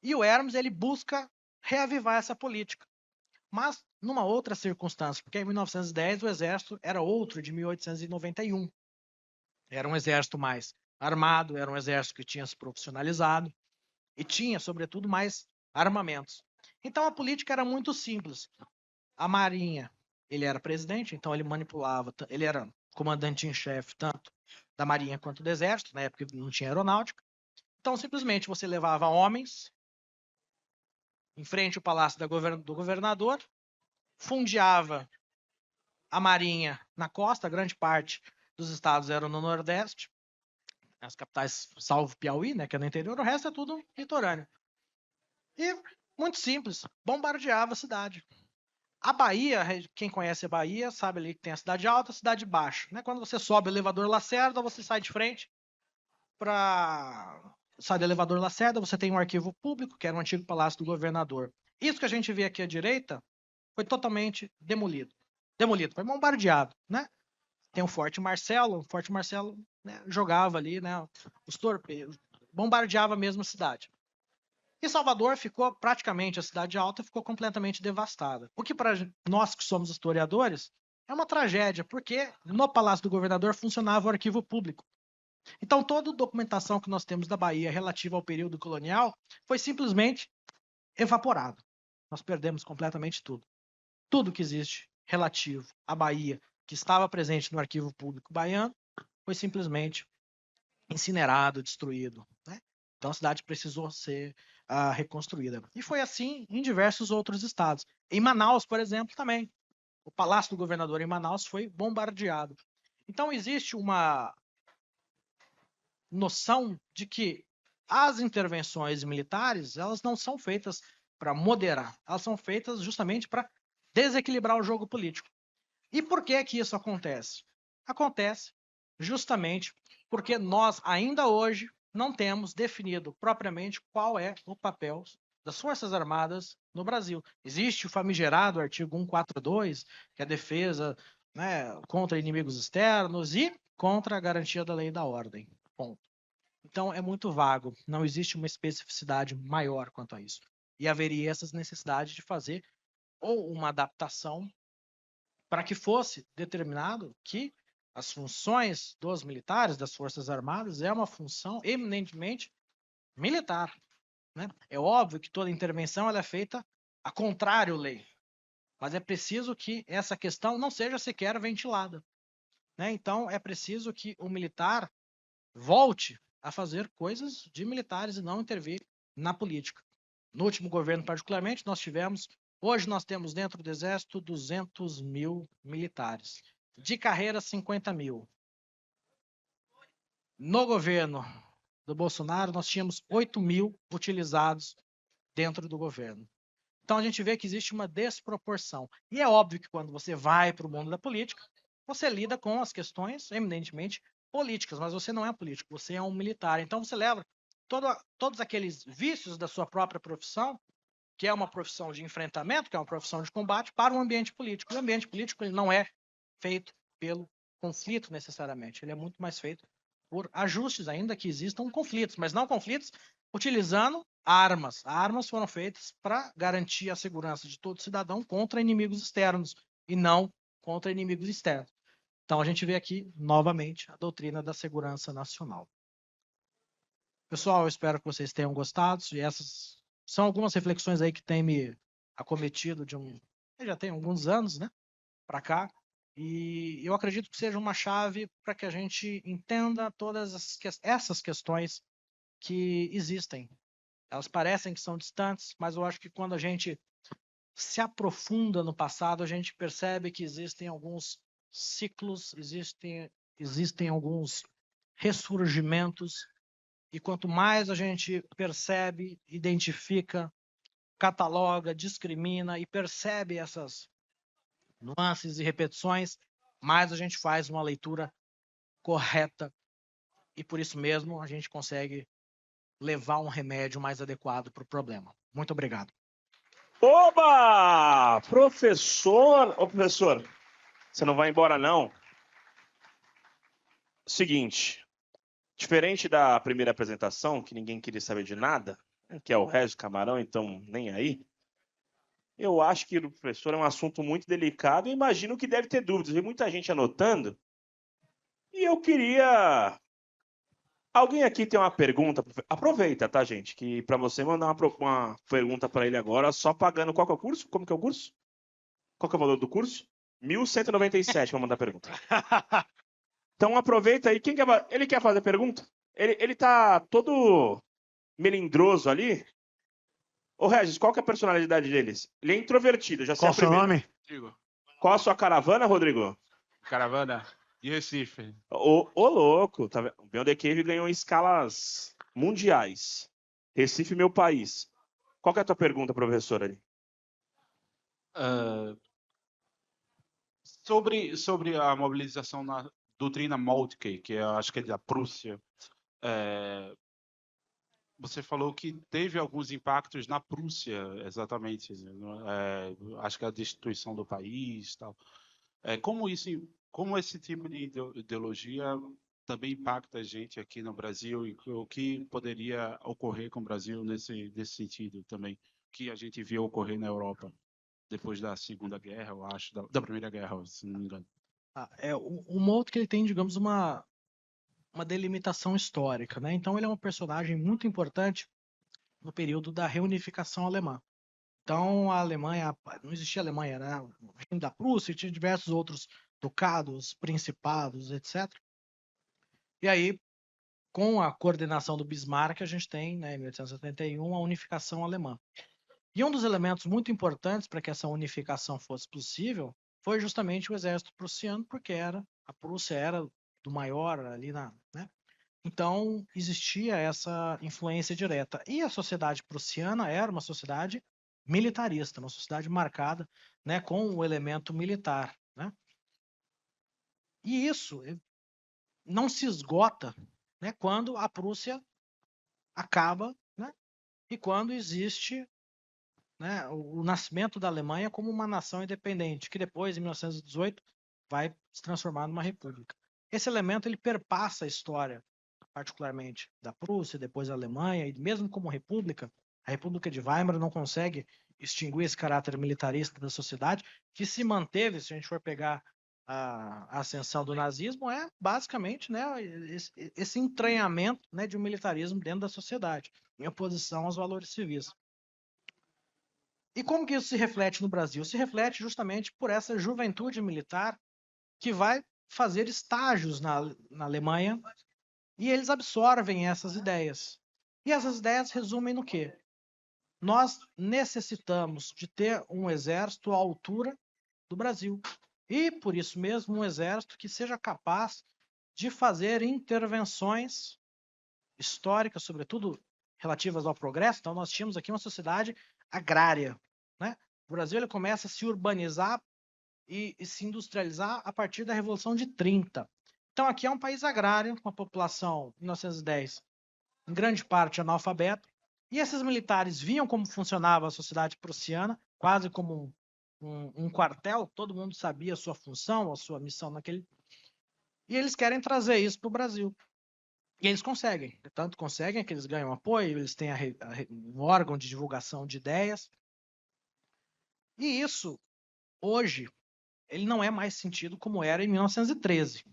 e o Hermes ele busca reavivar essa política, mas numa outra circunstância, porque em 1910 o exército era outro de 1891. Era um exército mais armado, era um exército que tinha se profissionalizado e tinha, sobretudo, mais armamentos. Então a política era muito simples. A Marinha, ele era presidente, então ele manipulava, ele era comandante em chefe tanto da Marinha quanto do Exército, na época não tinha aeronáutica. Então simplesmente você levava homens em frente ao palácio do governador, fundiava a Marinha na costa, grande parte dos estados eram no Nordeste, as capitais, salvo Piauí, né, que é no interior, o resto é tudo litorâneo. E, muito simples, bombardeava a cidade. A Bahia, quem conhece a Bahia, sabe ali que tem a cidade alta e a cidade baixa. Né? Quando você sobe o elevador Lacerda, você sai de frente para... Sai do elevador Lacerda, você tem um arquivo público, que era o antigo palácio do governador. Isso que a gente vê aqui à direita foi totalmente demolido. Demolido, foi bombardeado, né? Tem o Forte Marcelo, né, jogava ali, né, os torpedos, bombardeava mesmo a cidade. E Salvador ficou praticamente, a cidade alta ficou completamente devastada. O que para nós que somos historiadores é uma tragédia, porque no Palácio do Governador funcionava o arquivo público. Então toda a documentação que nós temos da Bahia relativa ao período colonial foi simplesmente evaporada. Nós perdemos completamente tudo. Tudo que existe relativo à Bahia, que estava presente no arquivo público baiano, foi simplesmente incinerado, destruído. Né? Então a cidade precisou ser reconstruída. E foi assim em diversos outros estados. Em Manaus, por exemplo, também. O Palácio do Governador em Manaus foi bombardeado. Então existe uma noção de que as intervenções militares elas não são feitas para moderar, elas são feitas justamente para desequilibrar o jogo político. E por que que isso acontece? Acontece justamente porque nós ainda hoje não temos definido propriamente qual é o papel das Forças Armadas no Brasil. Existe o famigerado artigo 142, que é a defesa, né, contra inimigos externos e contra a garantia da lei e da ordem. Ponto. Então é muito vago, não existe uma especificidade maior quanto a isso. E haveria essas necessidades de fazer ou uma adaptação para que fosse determinado que as funções dos militares, das Forças Armadas, é uma função eminentemente militar. Né? É óbvio que toda intervenção ela é feita a contrário à lei, mas é preciso que essa questão não seja sequer ventilada. Né? Então, é preciso que o militar volte a fazer coisas de militares e não intervir na política. No último governo, particularmente, hoje nós temos dentro do Exército 200 mil militares. De carreira, 50 mil. No governo do Bolsonaro, nós tínhamos 8 mil utilizados dentro do governo. Então a gente vê que existe uma desproporção. E é óbvio que quando você vai para o mundo da política, você lida com as questões eminentemente políticas, mas você não é político, você é um militar. Então você leva todos aqueles vícios da sua própria profissão, que é uma profissão de enfrentamento, que é uma profissão de combate, para o ambiente político. O ambiente político ele não é feito pelo conflito necessariamente, ele é muito mais feito por ajustes, ainda que existam conflitos, mas não conflitos utilizando armas. Armas foram feitas para garantir a segurança de todo cidadão contra inimigos externos e não contra inimigos externos. Então a gente vê aqui novamente a doutrina da segurança nacional. Pessoal, eu espero que vocês tenham gostado e essas são algumas reflexões aí que têm me acometido já tem alguns anos, né, para cá. E eu acredito que seja uma chave para que a gente entenda todas essas questões que existem. Elas parecem que são distantes, mas eu acho que quando a gente se aprofunda no passado, a gente percebe que existem alguns ciclos, existem alguns ressurgimentos, e quanto mais a gente percebe, identifica, cataloga, discrimina e percebe essas nuances e repetições, mais a gente faz uma leitura correta e por isso mesmo a gente consegue levar um remédio mais adequado para o problema. Muito obrigado. Oba! Professor! Ô, professor, você não vai embora, não? Seguinte, diferente da primeira apresentação, que ninguém queria saber de nada, que é o Regis Camarão, então nem aí, eu acho que o professor é um assunto muito delicado e imagino que deve ter dúvidas. Tem muita gente anotando. E eu queria. Alguém aqui tem uma pergunta? Aproveita, tá, gente? Que para você mandar uma pergunta para ele agora, só pagando. Qual que é o curso? Como que é o curso? Qual que é o valor do curso? 1.197 para mandar pergunta. Então aproveita aí. Ele quer fazer pergunta? Ele tá todo melindroso ali. Ô, Regis, qual que é a personalidade deles? Ele é introvertido, já sei Qual a o seu primeira. nome? Digo, Qual a sua caravana, Rodrigo? caravana de Recife. Ô louco, tá vendo? O Beyond the Cave ganhou em escalas mundiais. Recife, meu país. Qual que é a tua pergunta, professor? Ali? Ah, sobre a mobilização na doutrina Moltke, que eu acho que é da Prússia, você falou que teve alguns impactos na Prússia, exatamente. Acho que a destituição do país, tal. Como esse tipo de ideologia também impacta a gente aqui no Brasil e o que poderia ocorrer com o Brasil nesse sentido também, que a gente viu ocorrer na Europa depois da Segunda Guerra, eu acho, da Primeira Guerra, se não me engano. O Moltke que ele tem, digamos, uma delimitação histórica, né? Então ele é um personagem muito importante no período da reunificação alemã. Então a Alemanha, não existia Alemanha, né? O reino da Prússia tinha diversos outros ducados, principados, etc. E aí, com a coordenação do Bismarck, a gente tem, né, em 1871, a unificação alemã. E um dos elementos muito importantes para que essa unificação fosse possível foi justamente o exército prussiano, porque a Prússia era do maior ali né? Então existia essa influência direta. E a sociedade prussiana era uma sociedade militarista, uma sociedade marcada, né, com o elemento militar, né? E isso não se esgota, né, quando a Prússia acaba, né, e quando existe, né, o nascimento da Alemanha como uma nação independente, que depois, em 1918, vai se transformar numa república. Esse elemento ele perpassa a história, particularmente da Prússia, depois da Alemanha, e mesmo como república, a República de Weimar não consegue extinguir esse caráter militarista da sociedade, que se manteve, se a gente for pegar a ascensão do nazismo, é basicamente, né, esse entranhamento, né, de um militarismo dentro da sociedade, em oposição aos valores civis. E como que isso se reflete no Brasil? Se reflete justamente por essa juventude militar que vai fazer estágios na Alemanha e eles absorvem essas ideias. E essas ideias resumem no quê? Nós necessitamos de ter um exército à altura do Brasil. E, por isso mesmo, um exército que seja capaz de fazer intervenções históricas, sobretudo relativas ao progresso. Então, nós tínhamos aqui uma sociedade agrária, né? O Brasil ele começa a se urbanizar e se industrializar a partir da Revolução de 30. Então, aqui é um país agrário, com a população, em 1910, em grande parte analfabeta, e esses militares viam como funcionava a sociedade prussiana, quase como um quartel, todo mundo sabia a sua função, a sua missão naquele. E eles querem trazer isso para o Brasil. E eles conseguem, tanto conseguem que eles ganham apoio, eles têm um órgão de divulgação de ideias. E isso, hoje, ele não é mais sentido como era em 1913.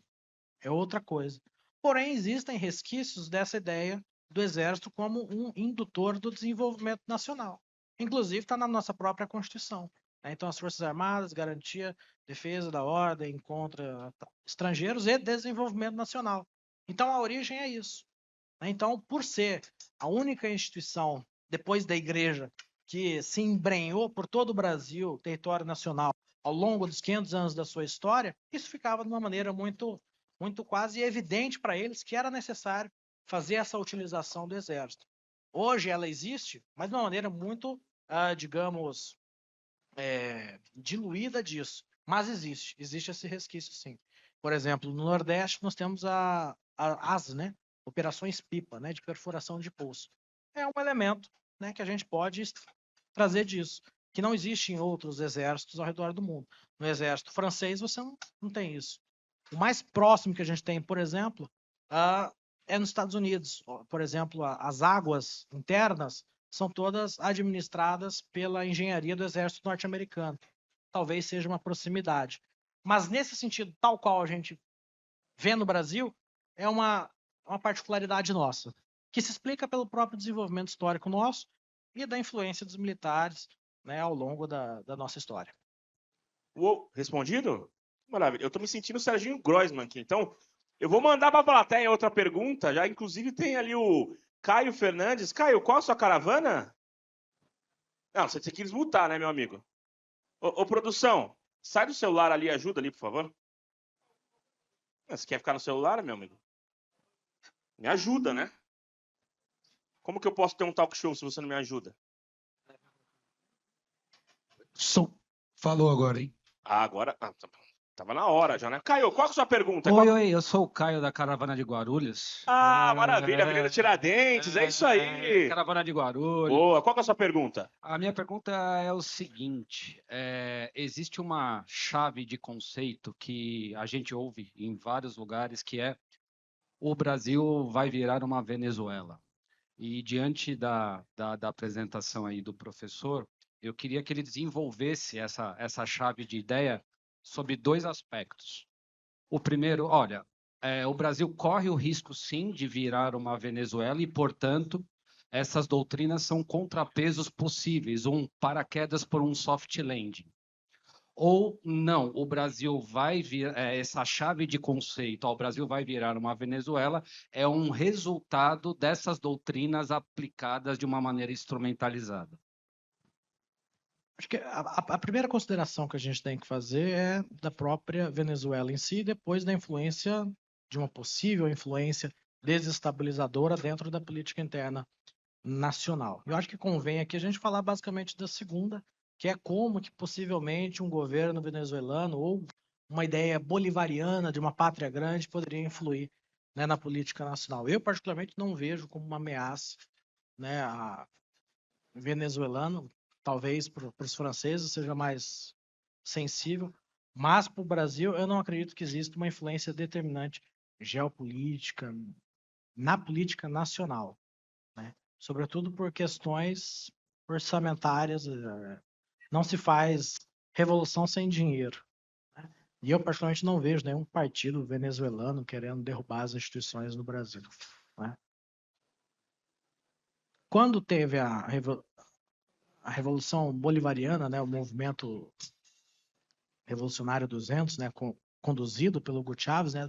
É outra coisa. Porém, existem resquícios dessa ideia do Exército como um indutor do desenvolvimento nacional. Inclusive, está na nossa própria Constituição. Né? Então, as Forças Armadas, garantia defesa da ordem contra estrangeiros e desenvolvimento nacional. Então, a origem é isso. Então, por ser a única instituição, depois da igreja, que se embrenhou por todo o Brasil, território nacional, ao longo dos 500 anos da sua história, isso ficava de uma maneira muito quase evidente para eles que era necessário fazer essa utilização do exército. Hoje ela existe, mas de uma maneira muito, digamos, diluída disso. Mas existe esse resquício, sim. Por exemplo, no Nordeste nós temos as, né, operações pipa, né, de perfuração de poço. É um elemento, né, que a gente pode trazer disso, que não existe em outros exércitos ao redor do mundo. No exército francês você não tem isso. O mais próximo que a gente tem, por exemplo, é nos Estados Unidos. Por exemplo, as águas internas são todas administradas pela engenharia do exército norte-americano. Talvez seja uma proximidade. Mas nesse sentido, tal qual a gente vê no Brasil, é uma particularidade nossa, que se explica pelo próprio desenvolvimento histórico nosso e da influência dos militares, né, ao longo da nossa história. Uou, respondido? Maravilha. Eu tô me sentindo o Serginho Groisman aqui. Então, eu vou mandar para a plateia outra pergunta. Já, inclusive, tem ali o Caio Fernandes. Caio, qual a sua caravana? Não, você quis mutar, né, meu amigo? Ô, produção, sai do celular ali e ajuda ali, por favor. Você quer ficar no celular, meu amigo? Me ajuda, né? Como que eu posso ter um talk show se você não me ajuda? Falou agora, hein? Ah, agora. Tava na hora já, né? Caio, qual é a sua pergunta? Oi, eu sou o Caio da Caravana de Guarulhos. Maravilha, Avenida Tiradentes, é isso aí. Caravana de Guarulhos. Boa, qual que é a sua pergunta? A minha pergunta é o seguinte: existe uma chave de conceito que a gente ouve em vários lugares, que é o Brasil vai virar uma Venezuela. E diante da apresentação aí do professor, eu queria que ele desenvolvesse essa chave de ideia sobre dois aspectos. O primeiro, olha, o Brasil corre o risco, sim, de virar uma Venezuela e, portanto, essas doutrinas são contrapesos possíveis, um paraquedas por um soft landing. Ou não, o Brasil vai virar, essa chave de conceito, o Brasil vai virar uma Venezuela, é um resultado dessas doutrinas aplicadas de uma maneira instrumentalizada. Acho que a primeira consideração que a gente tem que fazer é da própria Venezuela em si, depois da influência, de uma possível influência desestabilizadora dentro da política interna nacional. Eu acho que convém aqui a gente falar basicamente da segunda, que é como que possivelmente um governo venezuelano ou uma ideia bolivariana de uma pátria grande poderia influir, né, na política nacional. Eu, particularmente, não vejo como uma ameaça, né, a venezuelano. Talvez para os franceses seja mais sensível, mas para o Brasil eu não acredito que exista uma influência determinante geopolítica na política nacional, né? Sobretudo por questões orçamentárias. Não se faz revolução sem dinheiro, né? E eu particularmente não vejo nenhum partido venezuelano querendo derrubar as instituições no Brasil, né? Quando teve a Revolução Bolivariana, né, o movimento revolucionário 200, né, conduzido pelo Hugo Chávez, né,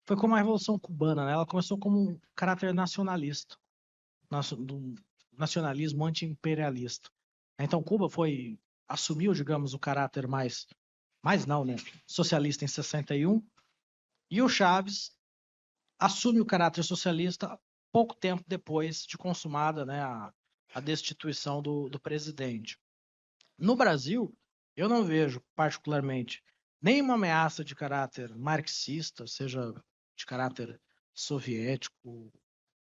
foi como a Revolução Cubana, né, ela começou como um caráter nacionalista, do nacionalismo anti-imperialista. Então Cuba assumiu, digamos, o caráter mais não, né, socialista em 61, e o Chávez assume o caráter socialista pouco tempo depois de consumada, né, a destituição do presidente. No Brasil, eu não vejo particularmente nenhuma ameaça de caráter marxista, seja de caráter soviético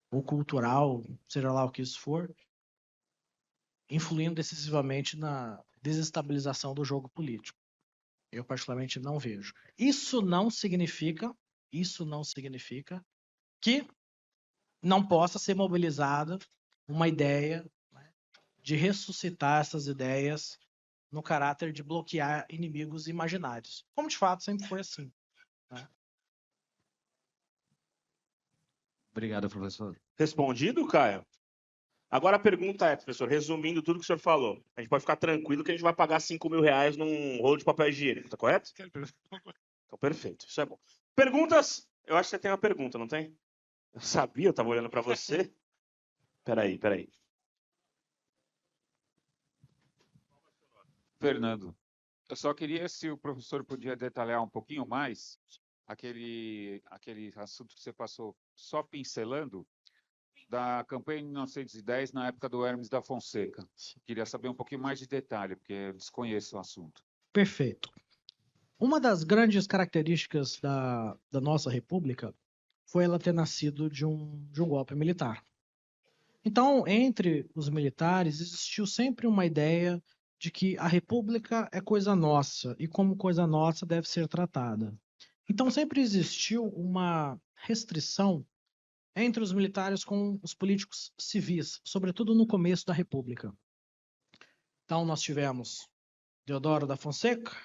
ou cultural, seja lá o que isso for, influindo decisivamente na desestabilização do jogo político. Eu particularmente não vejo. Isso não significa que não possa ser mobilizada uma ideia, né, de ressuscitar essas ideias no caráter de bloquear inimigos imaginários, como de fato sempre foi assim, né? Obrigado, professor. Respondido, Caio? Agora a pergunta é, professor, resumindo tudo que o senhor falou, a gente pode ficar tranquilo que a gente vai pagar 5 mil reais num rolo de papel higiênico, tá correto? Então, perfeito, isso é bom. Perguntas? Eu acho que você tem uma pergunta, não tem? Eu sabia, eu estava olhando para você. Peraí. Fernando, eu só queria se o professor podia detalhar um pouquinho mais aquele assunto que você passou só pincelando da campanha de 1910 na época do Hermes da Fonseca. Queria saber um pouquinho mais de detalhe, porque eu desconheço o assunto. Perfeito. Uma das grandes características da nossa república foi ela ter nascido de um golpe militar. Então, entre os militares, existiu sempre uma ideia de que a república é coisa nossa e como coisa nossa deve ser tratada. Então, sempre existiu uma restrição entre os militares com os políticos civis, sobretudo no começo da república. Então, nós tivemos Deodoro da Fonseca,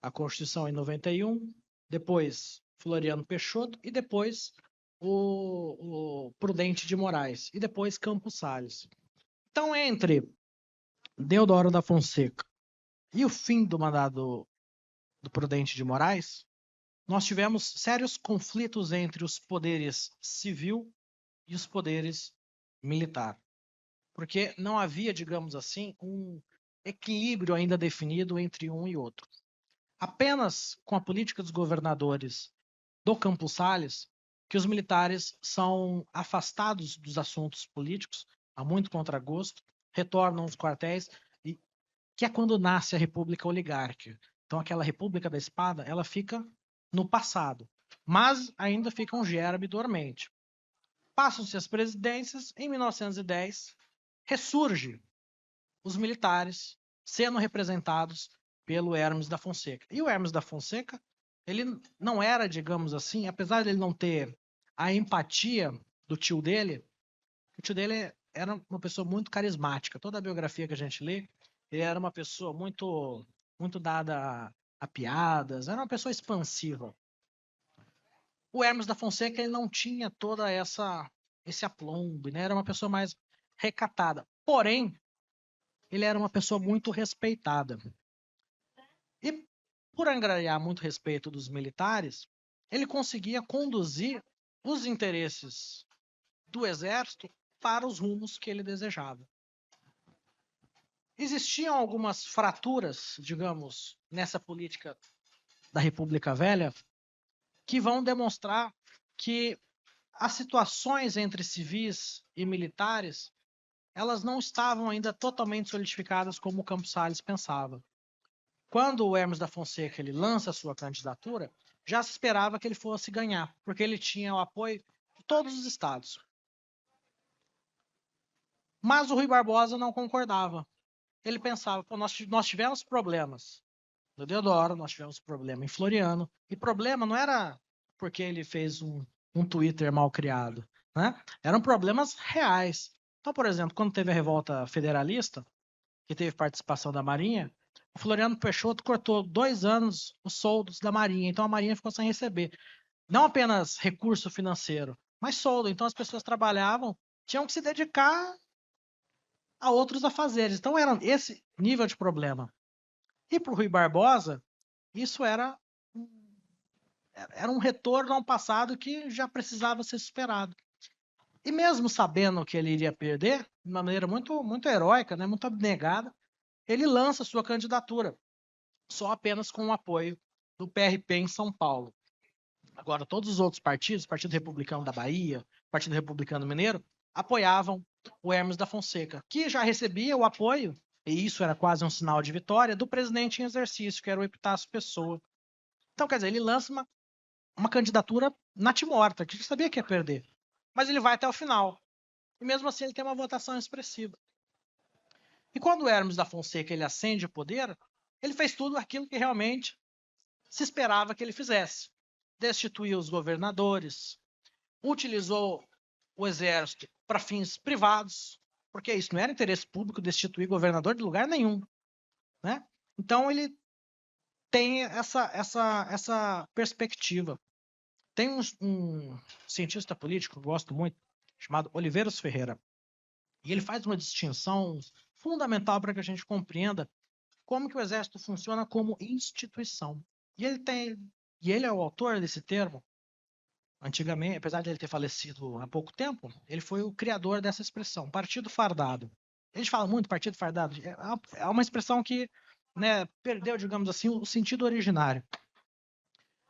a Constituição em 91, depois Floriano Peixoto e depois o Prudente de Moraes e depois Campos Salles. Então, entre Deodoro da Fonseca e o fim do mandato do Prudente de Moraes, nós tivemos sérios conflitos entre os poderes civil e os poderes militar, porque não havia, digamos assim, um equilíbrio ainda definido entre um e outro. Apenas com a política dos governadores do Campos Salles que os militares são afastados dos assuntos políticos, a muito contragosto, retornam aos quartéis, e que é quando nasce a República Oligárquica. Então, aquela República da Espada, ela fica no passado, mas ainda fica um germe dormente. Passam-se as presidências, em 1910, ressurge os militares sendo representados pelo Hermes da Fonseca. E o Hermes da Fonseca, ele não era, digamos assim, apesar de ele não ter a empatia do tio dele, o tio dele era uma pessoa muito carismática. Toda a biografia que a gente lê, ele era uma pessoa muito dada a piadas, era uma pessoa expansiva. O Hermes da Fonseca, ele não tinha toda esse aplombo, né? Era uma pessoa mais recatada. Porém, ele era uma pessoa muito respeitada. E por angariar muito respeito dos militares, ele conseguia conduzir os interesses do exército para os rumos que ele desejava. Existiam algumas fraturas, digamos, nessa política da República Velha, que vão demonstrar que as situações entre civis e militares, elas não estavam ainda totalmente solidificadas como o Campos Salles pensava. Quando o Hermes da Fonseca ele lança a sua candidatura, já se esperava que ele fosse ganhar, porque ele tinha o apoio de todos os estados. Mas o Rui Barbosa não concordava. Ele pensava, pô, nós tivemos problemas no Deodoro, nós tivemos problema em Floriano, e problema não era porque ele fez um Twitter mal criado, né? Eram problemas reais. Então, por exemplo, quando teve a revolta federalista, que teve participação da Marinha, o Floriano Peixoto cortou 2 anos os soldos da Marinha, então a Marinha ficou sem receber. Não apenas recurso financeiro, mas soldo. Então as pessoas trabalhavam, tinham que se dedicar a outros afazeres. Então era esse nível de problema. E para o Rui Barbosa, isso era um retorno a um passado que já precisava ser superado. E mesmo sabendo que ele iria perder, de uma maneira muito heróica, né, muito abnegada, ele lança sua candidatura, só apenas com o apoio do PRP em São Paulo. Agora, todos os outros partidos, Partido Republicano da Bahia, Partido Republicano Mineiro, apoiavam o Hermes da Fonseca, que já recebia o apoio, e isso era quase um sinal de vitória, do presidente em exercício, que era o Epitácio Pessoa. Então, quer dizer, ele lança uma candidatura natimorta, que ele sabia que ia perder, mas ele vai até o final. E mesmo assim ele tem uma votação expressiva. E quando o Hermes da Fonseca ele ascende o poder, ele fez tudo aquilo que realmente se esperava que ele fizesse. Destituiu os governadores, utilizou o exército para fins privados, porque isso não era interesse público destituir governador de lugar nenhum, né? Então ele tem essa perspectiva. Tem um cientista político que eu gosto muito, chamado Oliveiros Ferreira. E ele faz uma distinção fundamental para que a gente compreenda como que o Exército funciona como instituição. E ele é o autor desse termo. Antigamente, apesar de ele ter falecido há pouco tempo, ele foi o criador dessa expressão, partido fardado. A gente fala muito partido fardado, é uma expressão que, né, perdeu, digamos assim, o sentido originário.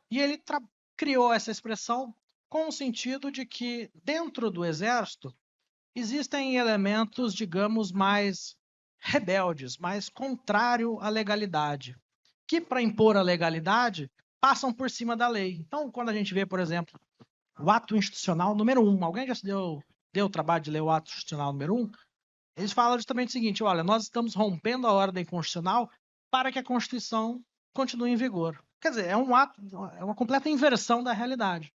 E ele criou essa expressão com o sentido de que dentro do Exército existem elementos, digamos, mais rebeldes, mais contrário à legalidade, que para impor a legalidade passam por cima da lei. Então, quando a gente vê, por exemplo, o ato institucional número 1, alguém já se deu o trabalho de ler o ato institucional número 1? Eles falam justamente o seguinte: olha, nós estamos rompendo a ordem constitucional para que a Constituição continue em vigor. Quer dizer, é um ato, é uma completa inversão da realidade.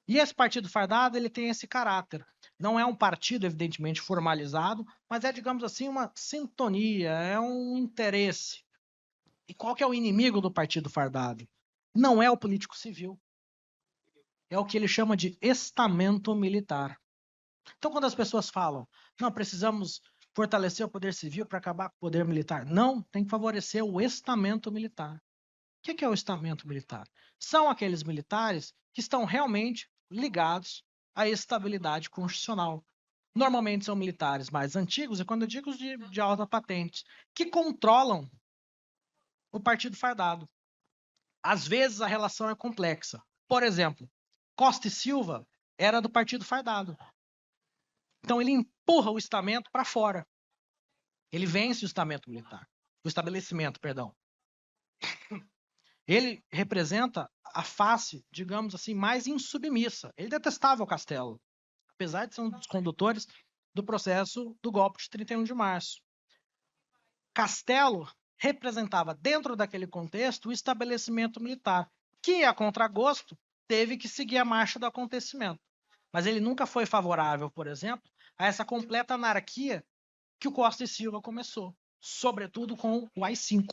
E esse partido fardado, ele tem esse caráter. Não é um partido, evidentemente, formalizado, mas é, digamos assim, uma sintonia, é um interesse. E qual que é o inimigo do partido fardado? Não é o político civil. É o que ele chama de estamento militar. Então, quando as pessoas falam, não, precisamos fortalecer o poder civil para acabar com o poder militar. Não, tem que favorecer o estamento militar. O que é o estamento militar? São aqueles militares que estão realmente ligados à estabilidade constitucional. Normalmente são militares mais antigos, e quando eu digo de alta patente, que controlam o partido fardado. Às vezes a relação é complexa. Por exemplo, Costa e Silva era do partido fardado. Então ele empurra o estamento para fora. Ele vence o estamento militar. O estabelecimento, perdão. Ele representa a face, digamos assim, mais insubmissa. Ele detestava o Castelo, apesar de ser um dos condutores do processo do golpe de 31 de março. Castelo representava, dentro daquele contexto, o estabelecimento militar, que, a contragosto, teve que seguir a marcha do acontecimento. Mas ele nunca foi favorável, por exemplo, a essa completa anarquia que o Costa e Silva começou, sobretudo com o AI-5.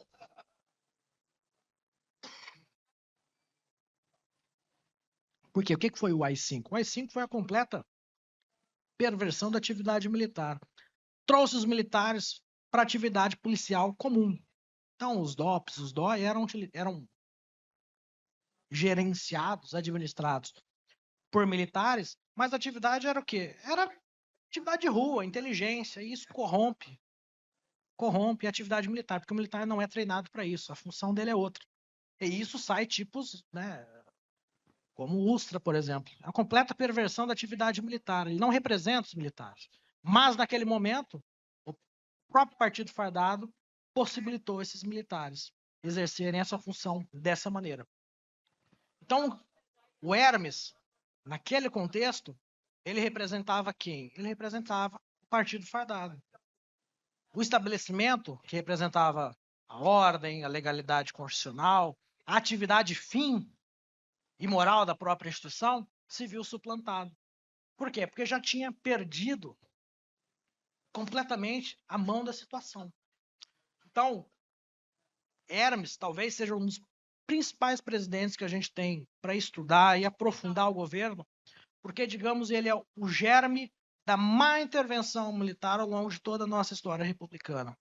Por quê? O que foi o AI-5? O AI-5 foi a completa perversão da atividade militar. Trouxe os militares para a atividade policial comum. Então, os DOPs, os DOI eram gerenciados, administrados por militares, mas a atividade era o quê? Era atividade de rua, inteligência, e isso corrompe a atividade militar, porque o militar não é treinado para isso, a função dele é outra. E isso sai tipos, né, como o Ustra, por exemplo. É a completa perversão da atividade militar. Ele não representa os militares. Mas, naquele momento, o próprio partido fardado possibilitou esses militares exercerem essa função dessa maneira. Então, o Hermes, naquele contexto, ele representava quem? Ele representava o partido fardado. O estabelecimento, que representava a ordem, a legalidade constitucional, a atividade fim e moral da própria instituição, se viu suplantado. Por quê? Porque já tinha perdido completamente a mão da situação. Então, Hermes talvez seja um dos principais presidentes que a gente tem para estudar e aprofundar o governo, porque, digamos, ele é o germe da má intervenção militar ao longo de toda a nossa história republicana.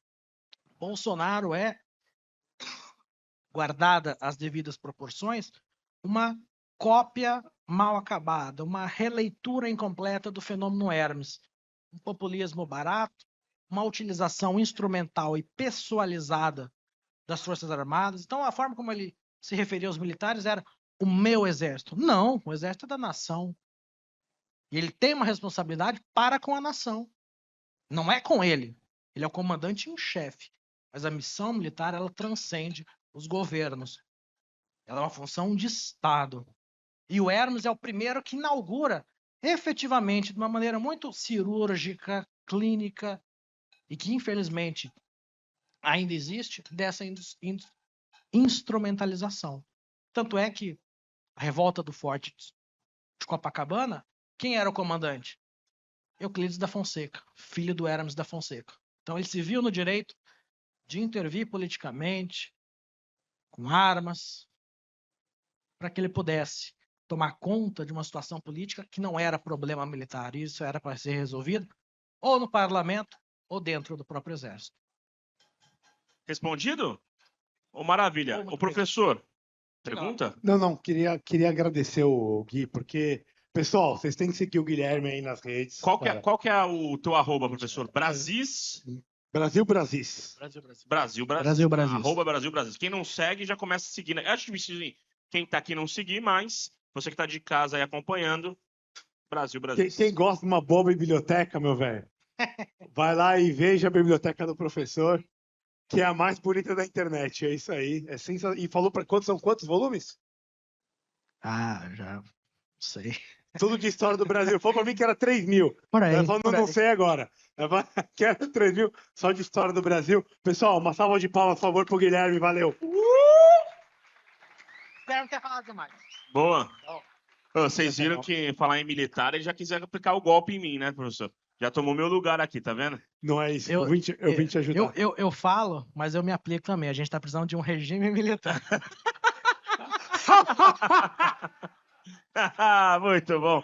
Bolsonaro é, guardada as devidas proporções, uma cópia mal acabada, uma releitura incompleta do fenômeno Hermes. Um populismo barato, uma utilização instrumental e pessoalizada das Forças Armadas. Então, a forma como ele se referia aos militares era o meu exército. Não, o exército é da nação. E ele tem uma responsabilidade para com a nação. Não é com ele. Ele é o comandante em chefe. Mas a missão militar, ela transcende os governos. Ela é uma função de Estado. E o Hermes é o primeiro que inaugura, efetivamente, de uma maneira muito cirúrgica, clínica, e que, infelizmente, ainda existe, dessa instrumentalização. Tanto é que a revolta do Forte de Copacabana, quem era o comandante? Euclides da Fonseca, filho do Hermes da Fonseca. Então ele se viu no direito de intervir politicamente, com armas, para que ele pudesse tomar conta de uma situação política que não era problema militar. Isso era para ser resolvido ou no parlamento ou dentro do próprio exército. Respondido? Oh, maravilha. Muito O professor, pergunta? Não, queria agradecer o Gui, porque, pessoal, vocês têm que seguir o Guilherme aí nas redes. Qual que é o teu arroba, professor? Brasis? Brasil Brasis. Brasil. Arroba Brasil. Quem não segue, já começa a seguir. Né? Acho difícil quem tá aqui não seguir, mas você que tá de casa aí acompanhando, Brasil. Quem gosta de uma boa biblioteca, meu velho, vai lá e veja a biblioteca do professor, que é a mais bonita da internet. É isso aí. É sensacional. E falou para quantos volumes? Ah, já sei. Tudo de história do Brasil. Falou para mim que era 3.000. Por aí. Ela falou, não sei agora. Ela falou que era 3.000 só de história do Brasil. Pessoal, uma salva de palmas, por favor, pro Guilherme. Valeu. Espero ter falado demais. Boa. Vocês viram que falar em militar, ele já quiser aplicar o golpe em mim, né, professor? Já tomou meu lugar aqui, tá vendo? Não é isso. Eu vim te ajudar. Eu falo, mas eu me aplico também. A gente tá precisando de um regime militar. Muito bom.